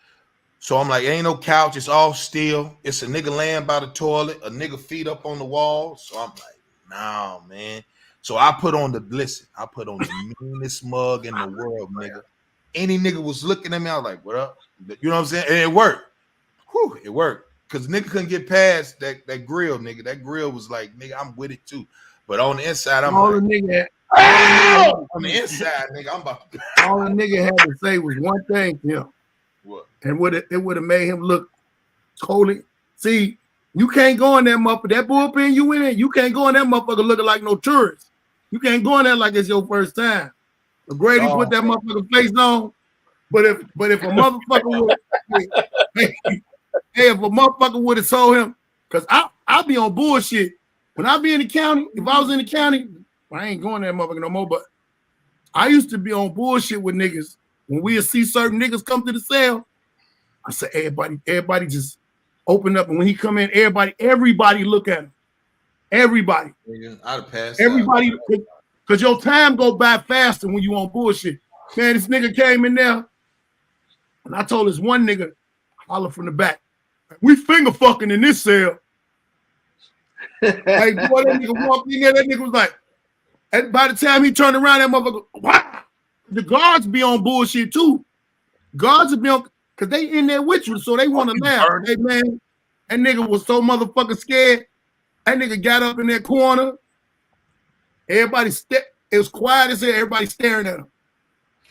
So I'm like, ain't no couch, it's all steel. It's a nigga laying by the toilet, a nigga feet up on the wall. So I'm like, nah, man. So I put on the the meanest mug in the world, nigga. Any nigga was looking at me, I was like, what up? You know what I'm saying? And it worked. Whew, it worked. Because nigga couldn't get past that grill, nigga. That grill was like, nigga, I'm with it too. But on the inside, I'm all like, the nigga on the inside, nigga, I'm about to. all the nigga had to say was one thing to him. What? And it would have made him look totally. See, you can't go in that motherfucker. That bullpen you in, you can't go in that motherfucker looking like no tourist. You can't go in there like it's your first time. But Grady put that motherfucker face on. But if a motherfucker would, if a motherfucker would have told him, because I'll be on bullshit. When I be in the county, if I was in the county, I ain't going there motherfucker no more. But I used to be on bullshit with niggas. When we see certain niggas come to the cell, I say, everybody just open up. And when he come in, everybody look at him. Everybody. I'd pass. Everybody, because your time go by faster when you on bullshit. Man, this nigga came in there, and I told this one nigga, holler from the back, we finger fucking in this cell. Hey, boy, that nigga walked in there, that nigga was like, and by the time he turned around, that motherfucker, wow. The guards be on bullshit too. Guards will be on, because they in there with you, so they want to laugh. Hey, man, that nigga was so motherfucking scared. That nigga got up in that corner. Everybody, it was quiet as hell. Everybody staring at him.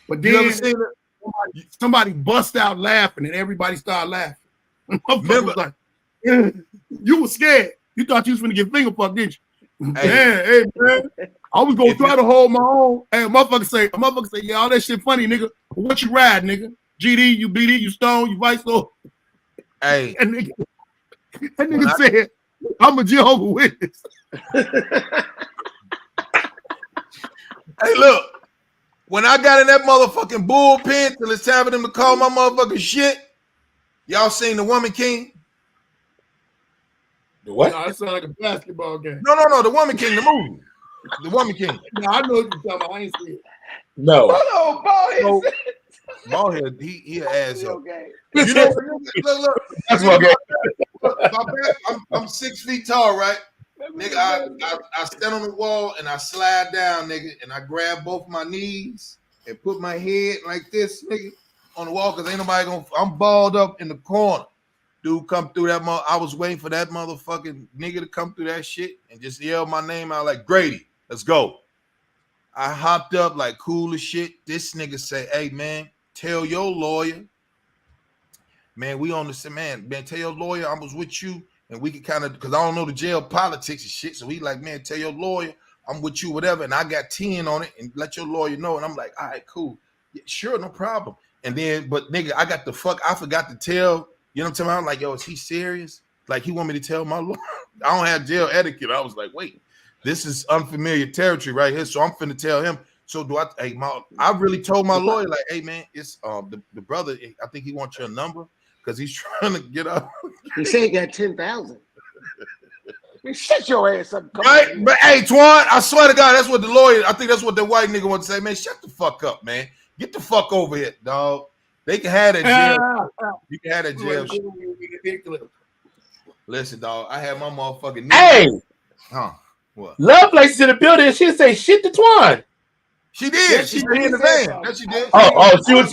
But then somebody bust out laughing, and everybody started laughing. Was like, you were scared. You thought you was gonna get finger fucked, didn't you? Hey, man. I was gonna try to hold my own. Hey, motherfucker say, yeah, all that shit funny, nigga. But what you ride, nigga? GD, you BD, you Stone, you Vice Lord. Hey, that nigga said, I'm a Jehovah's Witness. Hey, look. When I got in that motherfucking bullpen till it's time for them to call my motherfucking shit, y'all seen The Woman King? The what? No, it sounds like a basketball game. No, The Woman King, the movie. The Woman King. No, I know what you're talking about. I ain't seen it. No. Ballhead. Ballhead, he an asshole. Okay. You know, look. That's okay. I'm 6 feet tall, right? Nigga, I stand on the wall and I slide down, nigga, and I grab both my knees and put my head like this, nigga, on the wall, because ain't nobody gonna. I'm balled up in the corner. Dude come through that I was waiting for that motherfucking nigga to come through that shit and just yell my name out like, Grady, let's go. I hopped up like cool as shit. This nigga say, hey, man, tell your lawyer. Man, we on the same, man, tell your lawyer I was with you. And we could kind of, because I don't know the jail politics and shit. So he like, man, tell your lawyer I'm with you, whatever. And I got 10 on it and let your lawyer know. And I'm like, all right, cool. Yeah, sure, no problem. And then, but nigga, I forgot to tell, you know what I'm talking about? Like, yo, is he serious? Like, he want me to tell my lawyer? I don't have jail etiquette. I was like, wait, this is unfamiliar territory right here. So I'm finna tell him. So I really told my lawyer, like, hey, man, it's the brother, I think he wants your number. Because he's trying to get up. He said he got 10,000. Shut your ass up. Right? But hey, Twan, I swear to God, that's what the lawyer, I think that's what the white nigga want to say. Man, shut the fuck up, man. Get the fuck over here, dog. They can have that jail. You can have that jail shit. Listen, dog, I had my motherfucking Hey! Huh? What? Love Places in the building. She say shit to Twan. She did. Yeah, she did in the van. That she did.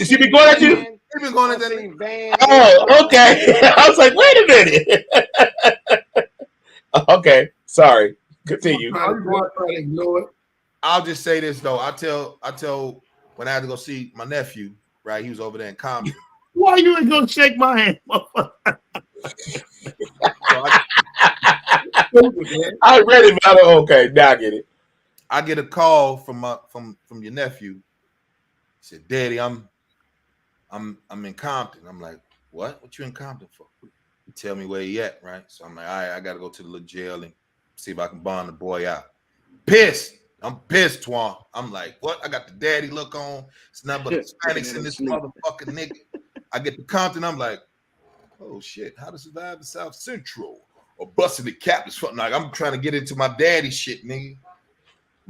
She been going at you? She been going at that nigga. Oh, okay. I was like, wait a minute. Okay, sorry. Continue. I'll just say this though. I tell when I had to go see my nephew, right? He was over there in Compton. Why you ain't gonna shake my hand? I read it, but okay, now I get it. I get a call from your nephew. He said, Daddy, I'm in Compton. I'm like, what? What you in Compton for? He tell me where he at, right? So I'm like, all right, I gotta go to the little jail and see if I can bond the boy out. Pissed. I'm pissed, Twan. I'm like, what? I got the daddy look on. It's nothing but Hispanics in this motherfucking nigga. I get to Compton. I'm like, oh shit, how to survive the South Central or busting the cap is something like I'm trying to get into my daddy shit, nigga.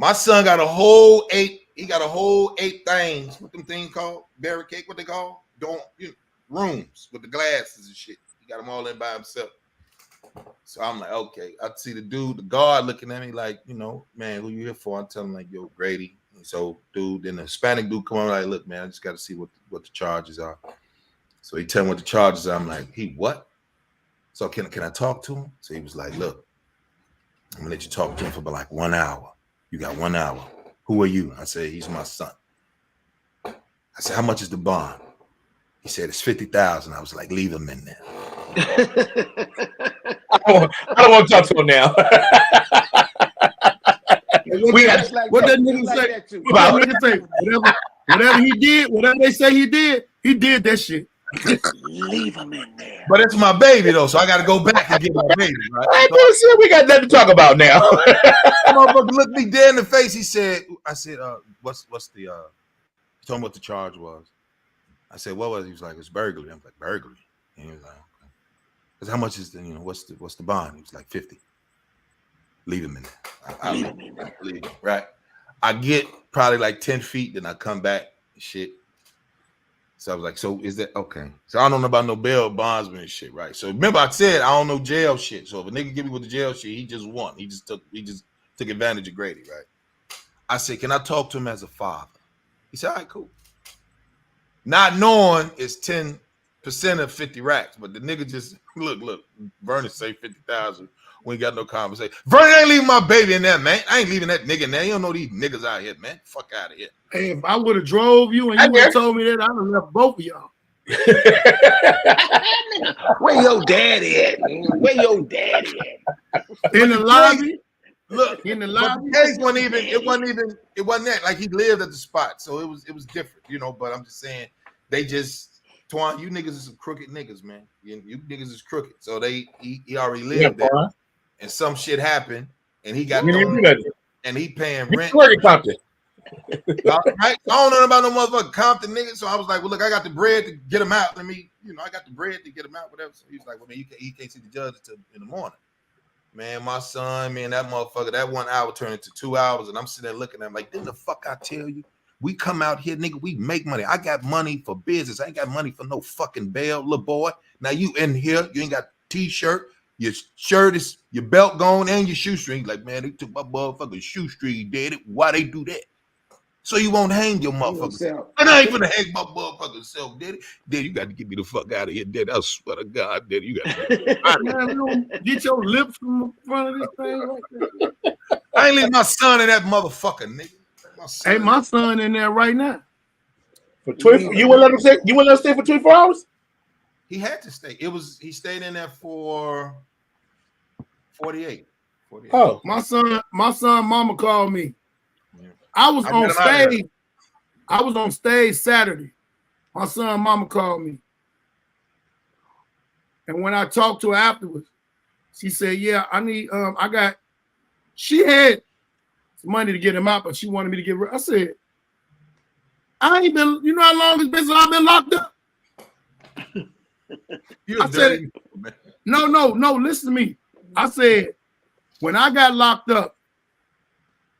My son got a whole 8. He got a whole 8 things. What them things called? Barricade. What they call? Rooms with the glasses and shit. He got them all in by himself. So I'm like, okay. I see the guard looking at me like, man, who you here for? I tell him like, yo, Grady. And so, dude, then the Hispanic dude come on like, look, man, I just got to see what the charges are. So he tell me what the charges are. I'm like, he what? So can I talk to him? So he was like, look, I'm gonna let you talk to him for about like 1 hour. You got 1 hour. Who are you? I said, he's my son. I said, how much is the bond? He said, it's 50,000. I was like, leave him in there. I don't want to talk to him now. What that nigga say? What that nigga say? Whatever he did, whatever they say he did that shit. Leave him in there. But it's my baby though, so I got to go back and get my baby. Right? I bullshit. We got nothing to talk about now. Motherfucker looked me dead in the face. He said, "I said, what's the?" He told me what the charge was. I said, "What was?" He was like, "It's burglary." I'm like, "Burglary." And he was like, "Okay." I said, "How much is the? What's the bond?" He was like, 50. Leave him in there. Leave him in there. Right. I get probably like 10 feet, then I come back and shit. So I was like, so is that okay? So I don't know about no bail bondsman and shit, right? So remember I said I don't know jail shit. So if a nigga give me with the jail shit, he just won. He just took advantage of Grady, right? I said, can I talk to him as a father? He said, all right, cool. Not knowing it's 10% of 50 racks, but the nigga just look, Vernon say 50,000. We ain't got no conversation. Vernon ain't leaving my baby in there, man. I ain't leaving that nigga in there. You don't know these niggas out here, man. Fuck out of here. Hey, if I would have drove you and you would have told me that, I'd have left both of y'all. Where your daddy at, man? Where your daddy at? In the lobby? Look, in the lobby. It wasn't that. Like he lived at the spot. So it was different, but I'm just saying they just Twan, you niggas is some crooked niggas, man. You niggas is crooked. So he already lived there. And some shit happened and he got and he paying rent. Compton. Right? I don't know about no motherfucking Compton niggas. So I was like, well, look, I got the bread to get him out. I got the bread to get him out, whatever. So he was like, well, man, he can't see the judge until in the morning. Man, my son, man, that motherfucker, that 1 hour turned into 2 hours. And I'm sitting there looking at him like, didn't the fuck I tell you? We come out here, nigga, we make money. I got money for business. I ain't got money for no fucking bail, little boy. Now you in here, you ain't got t-shirt. Your shirt is, your belt gone and your shoestring. Like, man, they took my motherfucking shoestring, did it. Why they do that? So you won't hang your motherfucker. And I ain't gonna hang my motherfucking self, Daddy. Daddy, you got to get me the fuck out of here, Daddy. I swear to God, Daddy, you got to get your lips from the front of this thing like that. I ain't leaving my son in that motherfucker, nigga. Hey, my son in there right now. For 20, you wouldn't let him stay? You wouldn't let him stay for 24 hours? He had to stay. He stayed in there for 48. Oh, my son, mama called me. Yeah. I was on stage Saturday. My son, mama called me. And when I talked to her afterwards, she said, yeah, I need, she had some money to get him out, but she wanted me to get rid. I said, I ain't been, you know how long it's been since I've been locked up? I said, no, listen to me. I said, when I got locked up,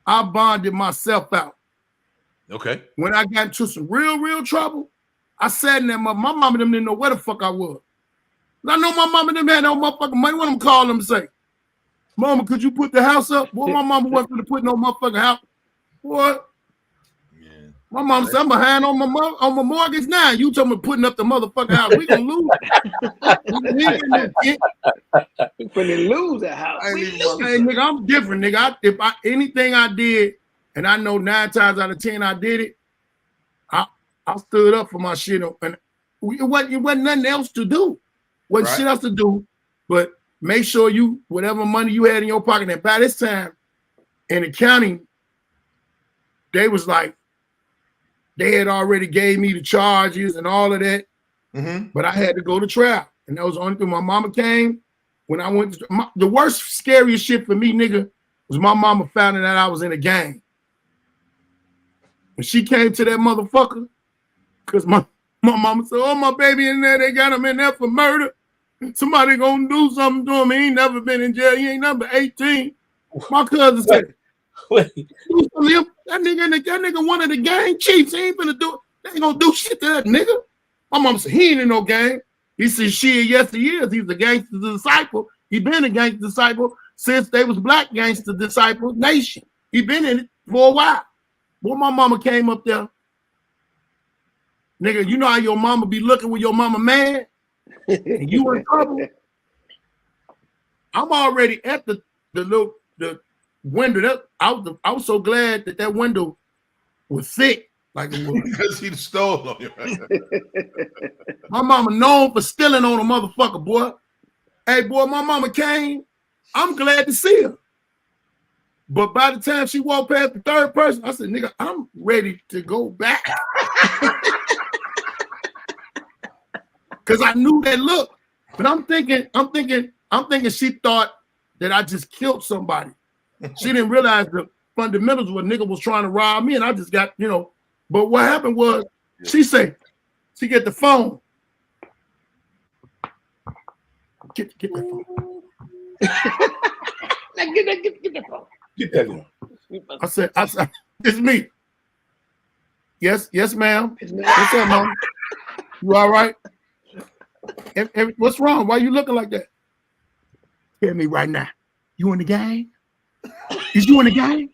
I bonded myself out. Okay. When I got into some real trouble, I sat in there. My mama and them didn't know where the fuck I was. I know my mama and them had no motherfucking money. What I'm calling them to say, Mama, could you put the house up? Boy, my mama wasn't going to put no motherfucking house. What? My mom said, I'm behind on my mortgage now. You told me putting up the motherfucking house. We gonna lose. We finna lose that house. Hey, nigga, I'm different, nigga. If anything I did, and I know 9 times out of 10 I did it, I stood up for my shit. And it wasn't nothing else to do. Wasn't shit else to do, but make sure whatever money you had in your pocket. And by this time, in the county, they was like, they had already gave me the charges and all of that, but I had to go to trial. And that was the only thing. My mama came when I went to the worst, scariest shit for me, nigga, was my mama found out I was in a gang. When she came to that motherfucker, because my mama said, oh, my baby in there, they got him in there for murder. Somebody gonna do something to him. He ain't never been in jail. He ain't never 18. My cousin said, That nigga one of the gang chiefs. He ain't finna do it. They ain't gonna do shit to that nigga. My mom said he ain't in no gang. He said shit, yes he is. He's a gangster disciple. He been a gangster disciple since they was Black Gangster Disciple Nation. He been in it for a while. When my mama came up there, nigga, you know how your mama be looking with your mama mad? And you in trouble. I'm already at the window. I was so glad that window was thick, like it was. Because he stole on you. My mama known for stealing on a motherfucker, boy. Hey, boy, my mama came. I'm glad to see her. But by the time she walked past the third person, I said, nigga, I'm ready to go back. Because I knew that look. But I'm thinking she thought that I just killed somebody. She didn't realize the fundamentals where nigga was trying to rob me, and I just got, But what happened was, she said, she get the phone. Get the phone. Get the phone. Get that in. I said, it's me. Yes, ma'am. What's up, mom? You all right? What's wrong? Why you looking like that? Tell me right now. You in the gang? Is you in the gang?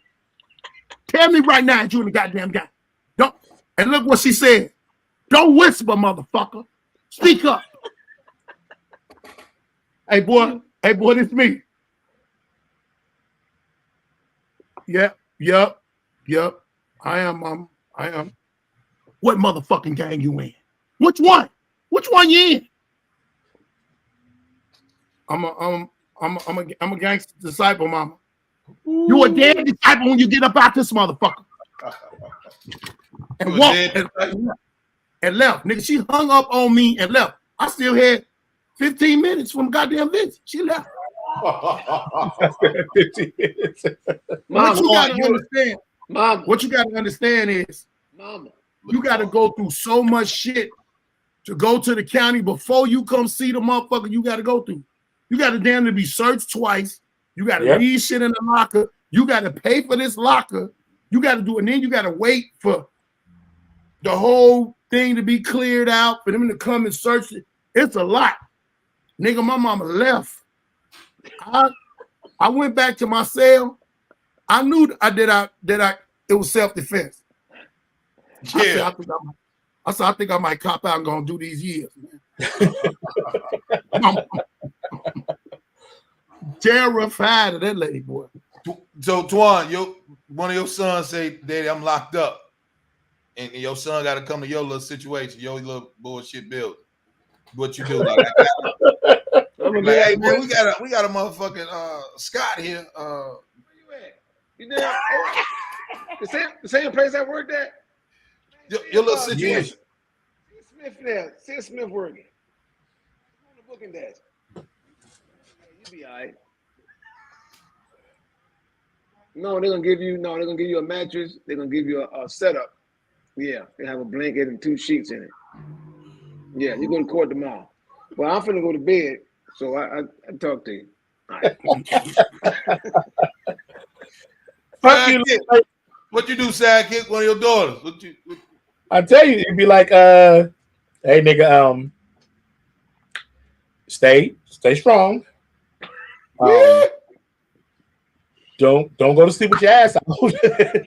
Tell me right now, is you in the goddamn gang? Don't. And look what she said. Don't whisper, motherfucker. Speak up. Hey boy, this me. Yep. I am, mom. I am. What motherfucking gang you in? Which one? Which one you in? I'm a gangster disciple, mama. You a dead disciple when you get up out this motherfucker. And walked and left. Nigga, she hung up on me and left. I still had 15 minutes from goddamn visit. She left. 15 minutes. What you gotta understand, Mama. What you gotta understand is, Mama, you gotta go through so much shit to go to the county before you come see the motherfucker you gotta go through. You gotta damn to be searched twice. You gotta leave shit in the locker. You gotta pay for this locker. You gotta do it, and then you gotta wait for the whole thing to be cleared out, for them to come and search it. It's a lot. Nigga, my mama left. I went back to my cell. I knew that it was self-defense. Yeah. I said, I think I might cop out and gonna do these years, man. Terrified of that lady, boy. So Twan, one of your sons say, Daddy, I'm locked up. And your son got to come to your little situation, your little bullshit building. What you do? Like, hey man, we got a motherfucking Scott here. Where you at? You there? The same place I worked at? Your little situation. Smith there. See Smith working. On the booking desk. Yeah, you be all right. No, they're gonna give you a mattress. They're gonna give you a setup. Yeah, they have a blanket and 2 sheets in it. Yeah, you're going to court tomorrow. Well, I'm finna go to bed, so I talk to you. All right. What you do, sidekick? One of your daughters. I tell you, it'd be like, hey nigga, stay strong. Don't go to sleep with your ass out.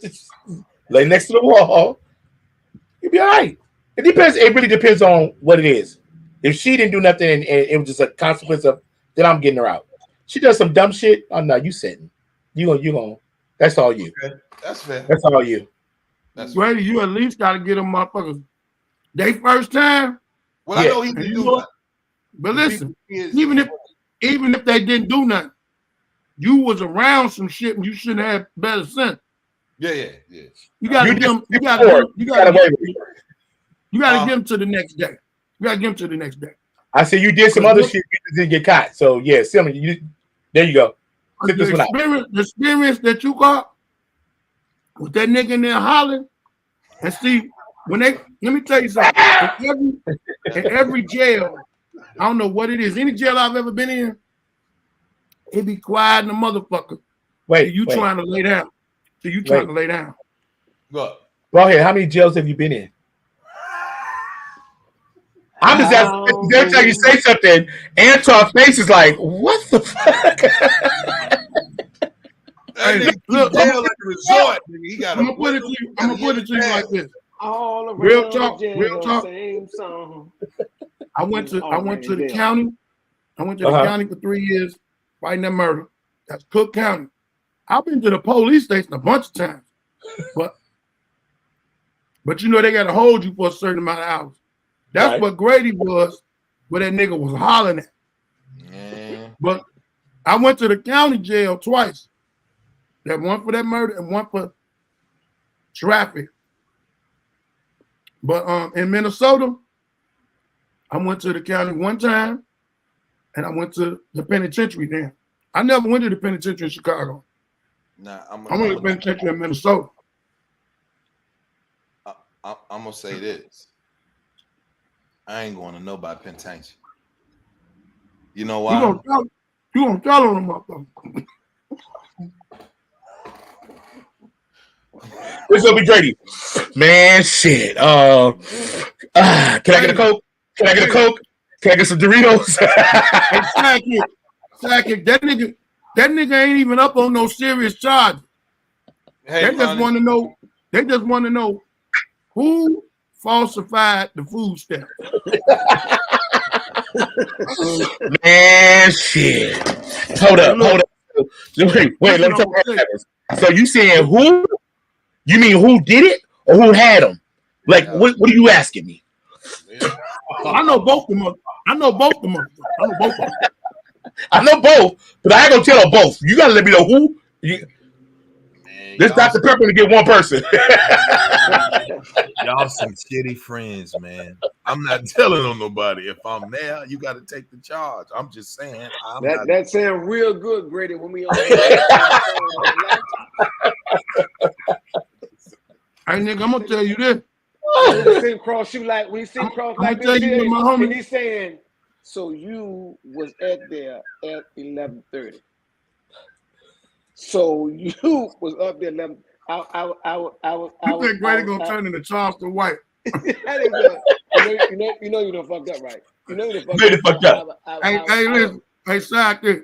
Just lay next to the wall. You'll be all right. It depends. It really depends on what it is. If she didn't do nothing and it was just a consequence of, then I'm getting her out. She does some dumb shit. Oh no, you sitting. You gonna. That's all you. Okay. That's fair. That's all you. That's Brady, you at least got to get them motherfuckers. They first time. Well, I know he can do that. But listen, even if they didn't do nothing, you was around some shit and you should have better sense. Yeah. You gotta give them. You gotta give them to the next day. You gotta give them to the next day. I said you did some other shit, you didn't get caught. So yeah, there you go. The experience that you got with that nigga in there hollering, and see let me tell you something. In every jail, I don't know what it is. Any jail I've ever been in, it be quiet in the motherfucker. Trying to lay down. See, you trying to lay down. Look. Go ahead. How many jails have you been in? I'm just asking. Every time you say something, Antoine's face is like, "What the fuck?" Hey, look, jail like a resort. He got I'm gonna put it to you like this. All around Real talk. Same song. I went to the county. I went to the county for 3 years fighting that murder. That's Cook County. I've been to the police station a bunch of times, but you know they gotta hold you for a certain amount of hours. That's what Grady was, where that nigga was hollering at. Yeah. But I went to the county jail twice. That one for that murder and one for traffic. But in Minnesota, I went to the county one time, and I went to the penitentiary there. I never went to the penitentiary in Chicago. Nah, I went to the penitentiary in Minnesota. I'm gonna say this. I ain't going to nobody penitentiary. You know why? You gonna tell them motherfucker. This will be Grady. Man, shit. Can I get a Coke? Can I get a Coke? Can I get some Doritos? Sackett, that nigga ain't even up on no serious charge. Hey, they just want to know. They just want to know who falsified the food stamp. Man, shit. Hold up. Wait, let me tell you. So you saying who? You mean who did it or who had them? Like, what are you asking me? I know both of them. I know both of them. I know both, but I ain't gonna tell them both. You gotta let me know who. This Dr. Pepper to get one person. Y'all some shitty friends, man. I'm not telling on nobody. If I'm there, you got to take the charge. I'm just saying. That sounds real good, Grady. When we on hey, nigga, I'm gonna tell you this. When he seen Cross like this, and he's saying, "So you was at 11:30. So you was up there 11." I think Grady gonna turn into Charleston White. You know you done fucked up, right? You know you done fucked up. Hey, listen, hey, Sidekick.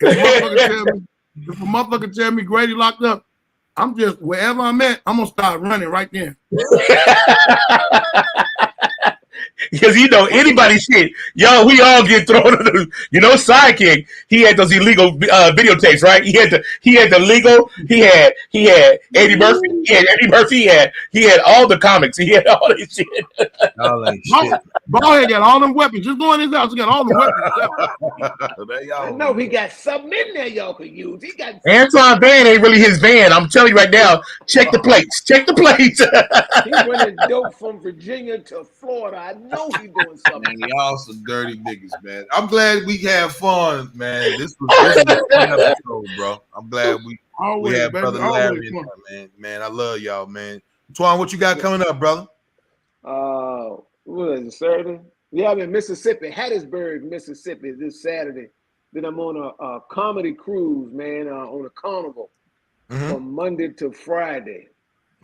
If a motherfucker tell me Grady locked up, I'm just wherever I'm at, I'm gonna start running right there. Because anybody's shit, yo, we all get thrown into Sidekick. He had those illegal videotapes, right? He had the legal. He had Eddie Murphy. He had all the comics. He had all this shit. Ballhead got all them weapons. Just go in his house. He got all the weapons. I know he got something in there y'all could use. He got Antoine Van ain't really his van. I'm telling you right now. Check the plates. He running dope from Virginia to Florida. I know he doing something. Man, y'all some dirty niggas, man. I'm glad we had fun, man. This was a fun episode, bro. I'm glad we had Brother Larry in there, man. Man, I love y'all, man. Twan, what you got coming up, brother? What is it, Saturday? Yeah, I'm in Mississippi, Hattiesburg, Mississippi this Saturday. Then I'm on a comedy cruise, man, on a carnival from Monday to Friday.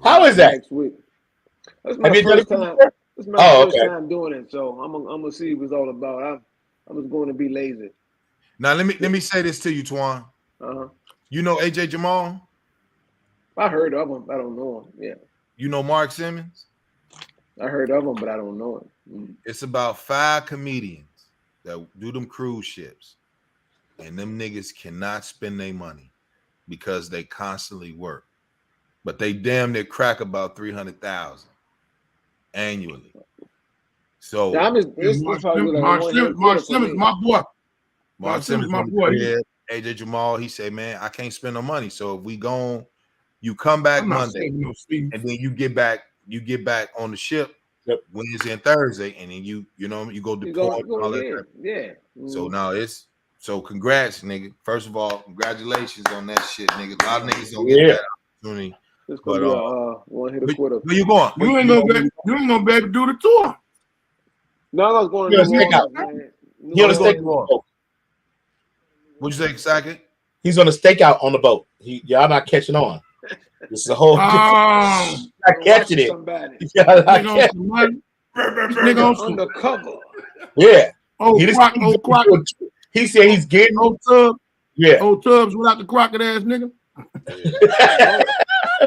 How is that? Next week. That's my first time. This is my first time doing it, so I'm gonna see what it's all about. I'm just going to be lazy. Now let me say this to you, Twan. You know AJ Jamal? I heard of him. I don't know him. Yeah. You know Mark Simmons? I heard of him, but I don't know him. It's about 5 comedians that do them cruise ships, and them niggas cannot spend their money because they constantly work, but they damn near crack about 300,000 annually. So Mark Simmons, my boy. Mark Simmons, my boy. AJ Jamal, he said, "Man, I can't spend no money. So if we go, you come back Monday, and then you get back on the ship Wednesday and Thursday, and then you go deploy all that. Yeah. So now so congrats, nigga. First of all, congratulations on that shit, nigga. A lot of niggas don't get that opportunity. But one hit a quarter. Where you going? You ain't gonna be able to do the tour. No, I was going to He on a stakeout. What'd you say, Sackett? He's on a stakeout on the boat. Y'all not catching on. This is a whole different. I catching it. Nigga undercover. Yeah. He said he's getting old Tubbs. Yeah. Old Tubbs without the crockett ass nigga.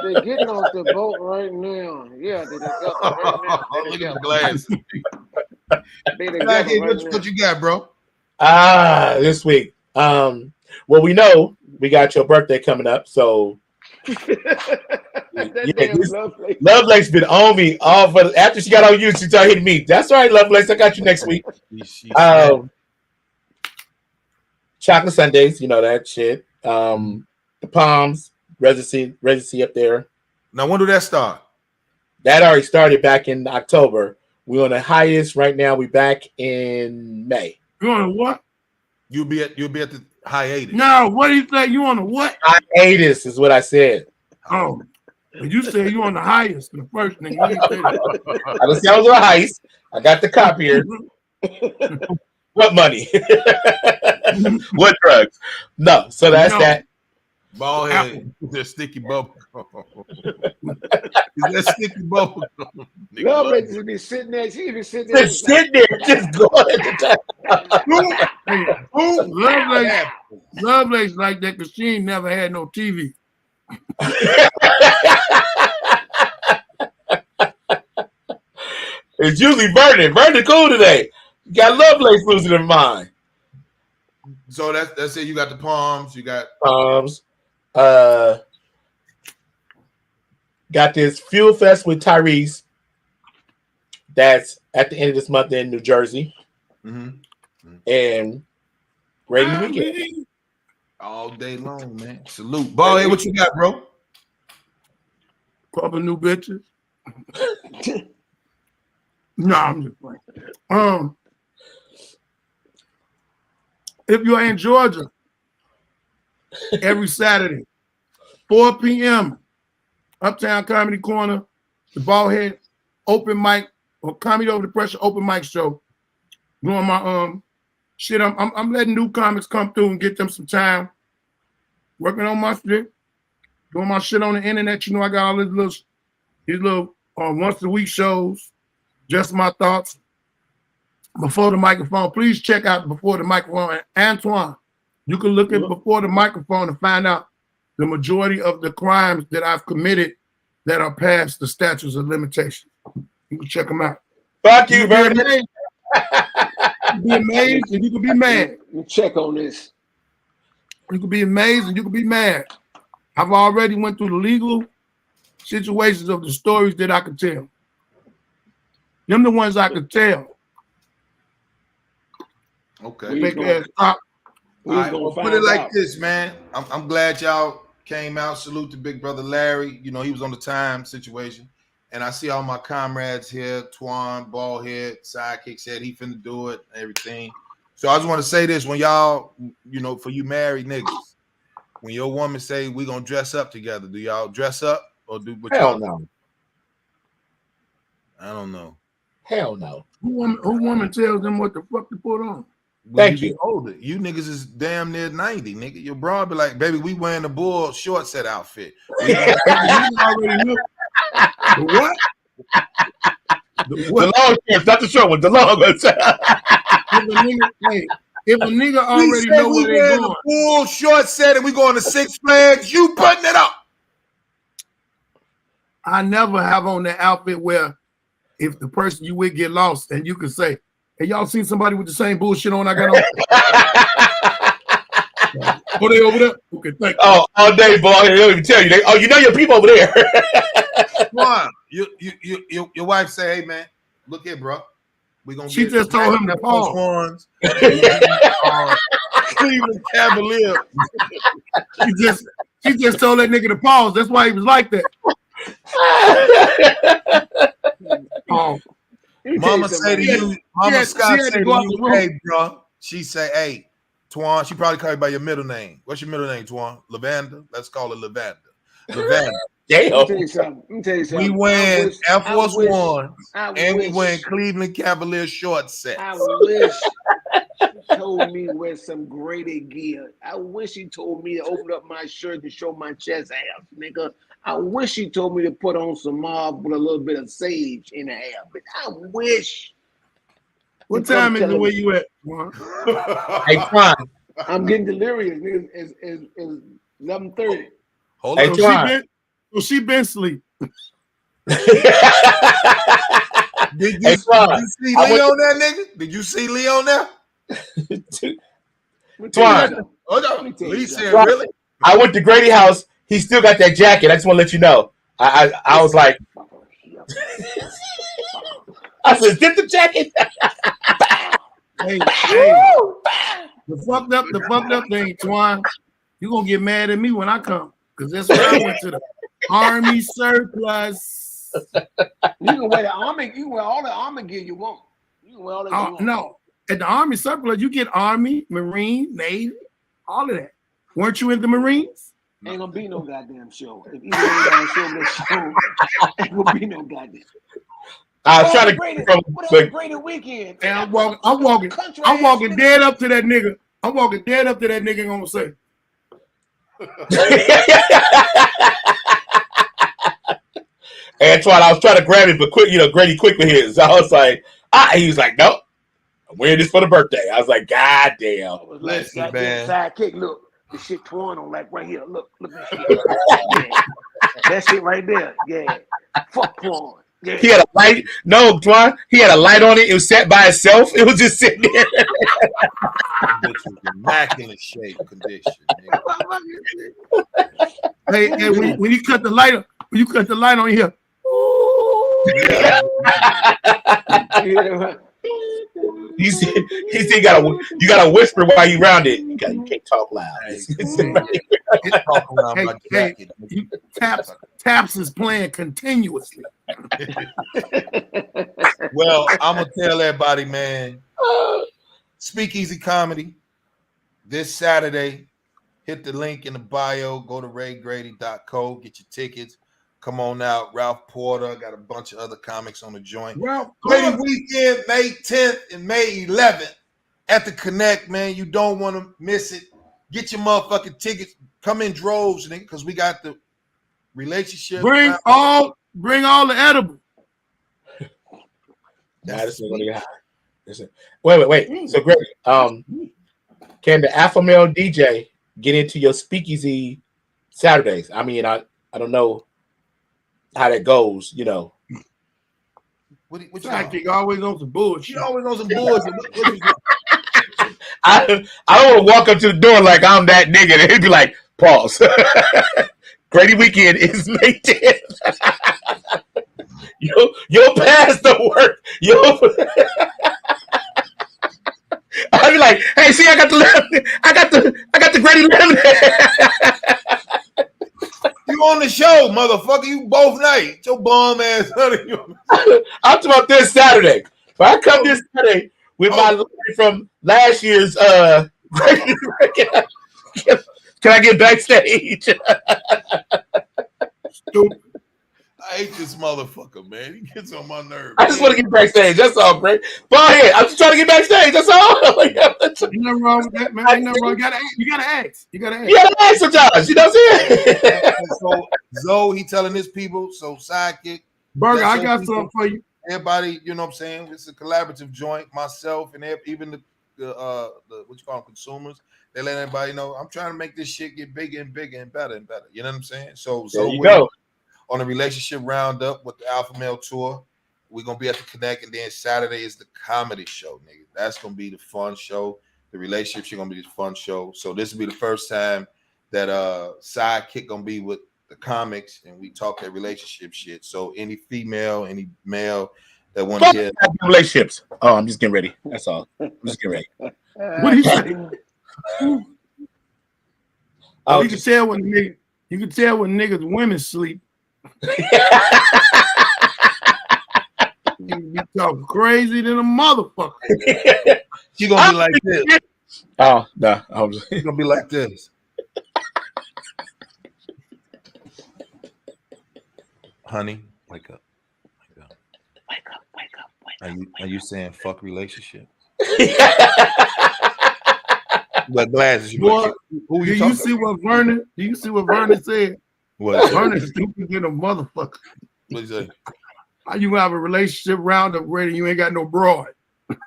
They're getting off the boat right now. Yeah, they're together right now. Look at the glasses. What you got, bro? This week. Well, we know we got your birthday coming up, so Lovelace been on me all for after she got on you. She started hitting me. That's all right, Lovelace. I got you next week. Chocolate sundaes, you know that shit. The Palms residency up there. Now, when did that start? That already started back in October. We're on the highest right now. We back in May. You on a what? You'll be at the hiatus. No, what do you say? You on the what? Hiatus is what I said. Oh, you said you on the highest. The first thing. I didn't say that. I didn't say I was on the highest. I got the copy here. What money? What drugs? No, so that's that. Bald head. That sticky bubble. Is that sticky bubble? Lovelace just be sitting there. She be sitting there. Just sitting there, just going at the time. Lovelace like that because she ain't never had no TV. It's usually Vernon. Vernon cool today. You got Lovelace losing her mind. So that's it. You got the Palms. You got Palms. Got this Fuel Fest with Tyrese. That's at the end of this month in New Jersey. Mm-hmm. And ready weekend. All day long, man. Salute. Ball, hey, what you got, bro? Couple new bitches. No, I'm just playing. If you're in Georgia, every Saturday, 4 p.m., Uptown Comedy Corner, the Ballhead open mic or Comedy Over the Pressure open mic show. Doing my shit. I'm letting new comics come through and get them some time. Working on my shit. Doing my shit on the internet. You know, I got all these little once a week shows. Just my thoughts. Before the Microphone. Please check out Before the Microphone. Antoine, you can look at Before the Microphone and find out the majority of the crimes that I've committed that are past the statutes of limitation. You can check them out. Fuck you, very much. You can be amazed and you can be mad. You check on this. You can be amazed and you can be mad. I've already went through the legal situations of the stories that I could tell. Them the ones I could tell. Okay. All right, well, put it like this, man. I'm glad y'all came out. Salute to Big Brother Larry. You know, he was on the time situation. And I see all my comrades here, Twan, Ballhead, Sidekick said he finna do it, everything. So I just want to say this. When y'all, you know, for you married niggas, when your woman say we gonna dress up together, do y'all dress up or do what y'all no. I don't know. Hell no. Who woman tells them what the fuck to put on? Thank you. Older. You niggas is damn near 90, nigga. Your broad be like, baby, we wearing the bull short set outfit. You already know. What? The long shorts, not the short one. The long ones. If a nigga already know where they going, the bull short set and we going to Six Flags, you putting it up. I never have on that outfit where if the person you with get lost and you can say, hey, y'all seen somebody with the same bullshit on I got on? Oh, they over there? Okay, thank you. Oh, all day, boy. They don't even tell you. You know your people over there. Come on. Your wife say, hey, man, look here, bro. We gonna she just told him to pause. Cleveland Cavalier. She just told that nigga to pause. That's why he was like that. Mama say to you, Mama Scott say to you, hey, bro. She say, hey, Twan. She probably call you by your middle name. What's your middle name, Twan? Lavanda. Let's call it Lavanda. Lavanda. Damn. Let me tell you something. We wearing Air Force One and we wearing Cleveland Cavalier short sets. I wish. told me to wear some Grady gear. I wish he told me to open up my shirt to show my chest hair, nigga. I wish he told me to put on some mob with a little bit of sage in the hair. But I wish. What time is it where you at? Hey, Twan. I'm getting delirious, nigga. It's 11:30. Hold Hey, on. Twan. She been asleep. Did you see Lee on that, nigga? Did you see Lee on there? Twan. Hold on. Lee said, Twan, really? I went to Grady house. He still got that jacket. I just want to let you know. I was like, I said, get the jacket. Hey, the fucked up thing, Twan. You gonna get mad at me when I come, because that's what I went to the Army surplus. You can wear the army. You can wear all the army gear you want. You can wear all that. You want. No, at the Army surplus, you get Army, Marine, Navy, all of that. Weren't you in the Marines? Ain't gonna be no goddamn show. If either ain't gonna show this show, ain't gonna be no goddamn. I was trying to great weekend. And I'm walking dead up to that nigga. I'm walking dead up to that nigga. Gonna say, Antoine, I was trying to grab it, but quick, Grady quickly hit. So I was like, he was like, nope, I'm wearing this for the birthday. I was like, God damn. Listen, man. Sidekick, look, the shit Twan on like right here. Look at that shit. Yeah. That shit right there. Yeah. Fuck Twan. Yeah. He had a light. No, Twan, he had a light on it. It was set by itself. It was just sitting there. This was immaculate shape condition. hey, when you cut the light on here. He said you gotta whisper while you round it. You can't talk loud. Taps is playing continuously. Well, I'm gonna tell everybody, man. Speakeasy Comedy this Saturday. Hit the link in the bio. Go to raygrady.co. Get your tickets. Come on out. Ralph Porter. Got a bunch of other comics on the joint. Grady weekend, May 10th and May 11th at the Connect, man. You don't want to miss it. Get your motherfucking tickets. Come in droves, because we got the relationship. Bring all the edible. This is gonna get high. Wait. So Greg, can the alpha male DJ get into your speakeasy Saturdays? I mean, I don't know how that goes, What Sidekick always on some bullshit. She always on some bullshit. I don't want to walk up to the door like I'm that nigga and he'd be like, pause. Grady weekend is May 10th. You'll pass the work. I'd be like, hey, see, I got the Grady lemon. You on the show, motherfucker. You both night. Your bum ass honey. I'm talking about this Saturday. If I come this Saturday with my lady from last year's Grady, can I get backstage? Stupid. I hate this motherfucker, man. He gets on my nerves. I just want to get backstage. That's all, Greg. Go ahead. I'm just trying to get backstage. That's all. Ain't nothing wrong with that, man. Ain't nothing wrong. You gotta ask. You gotta ask sometimes. You know what I'm saying? So Zoe, he telling his people. So Sidekick, Burger, I got something for you. Everybody, you know what I'm saying? It's a collaborative joint. Myself and even the what you call them, consumers. They let everybody know I'm trying to make this shit get bigger and bigger and better and better. You know what I'm saying? So there you go. On a relationship roundup with the Alpha Male Tour. We're going to be at the Connect, and then Saturday is the comedy show, nigga. That's going to be the fun show. The relationships are going to be the fun show. So this will be the first time that Sidekick going to be with the comics, and we talk that relationship shit. So any female, any male that want to get relationships. Oh, I'm just getting ready. That's all. I'm just getting ready. What are you saying? You can tell when niggas women sleep. You be talking crazy than a motherfucker. She gonna be like this. Oh no, she's gonna be like this. Honey, wake up. Wake up. Are you saying fuck relationship? What glasses? Boy, Who do you see what Vernon? Do you see what Vernon said? What? Vernon's stupid than a motherfucker. What you say? How you have a relationship roundup where you ain't got no broad? No,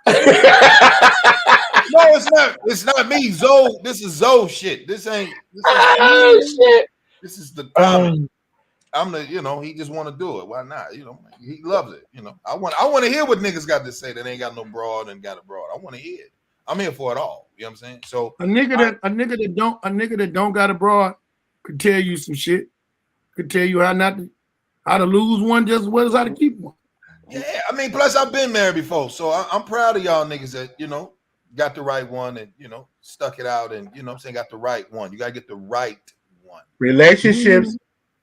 it's not. It's not me, Zoe. This is Zoe shit. This ain't. Shit. This is the comment. I'm the. He just want to do it. Why not? He loves it. I want to hear what niggas got to say that ain't got no broad and got a broad. I want to hear it. I'm here for it all. You know what I'm saying? So a nigga that don't got a broad could tell you some shit. Could tell you how to lose one just as well as how to keep one. Yeah, I mean, plus I've been married before, so I'm proud of y'all niggas that got the right one and stuck it out and I'm saying got the right one. You gotta get the right one. Relationships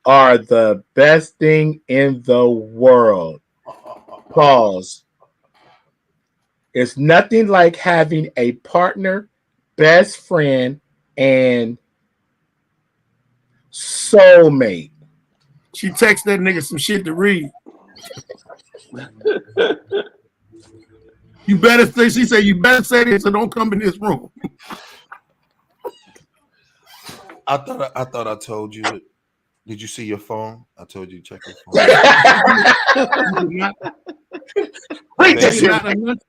are the best thing in the world. Pause. It's nothing like having a partner, best friend, and soulmate. She texted that nigga some shit to read. You better say. She said you better say this, so don't come in this room. I thought I told you. Did you see your phone? I told you to check your phone.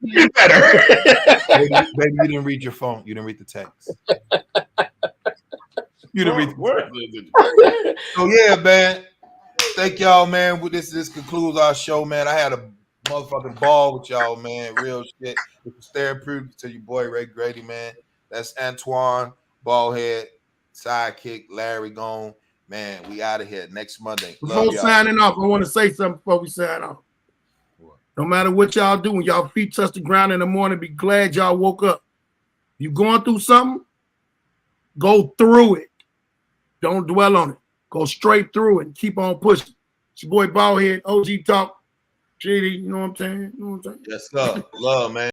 You better. Baby, you didn't read your phone. You didn't read the text. You didn't read the text. So yeah, man. Thank y'all, man. This concludes our show, man. I had a motherfucking ball with y'all, man. Real shit. It was therapeutic to your boy Ray Grady, man. That's Antoine, Ballhead, Sidekick, Larry Gone. Man, we out of here next Monday. Before signing off, I want to say something before we sign off. No matter what y'all do, when y'all feet touch the ground in the morning, be glad y'all woke up. You going through something? Go through it. Don't dwell on it. Go straight through it and keep on pushing. It's your boy Ballhead, OG Talk, JD, you know what I'm saying? Yes, sir. Love, man.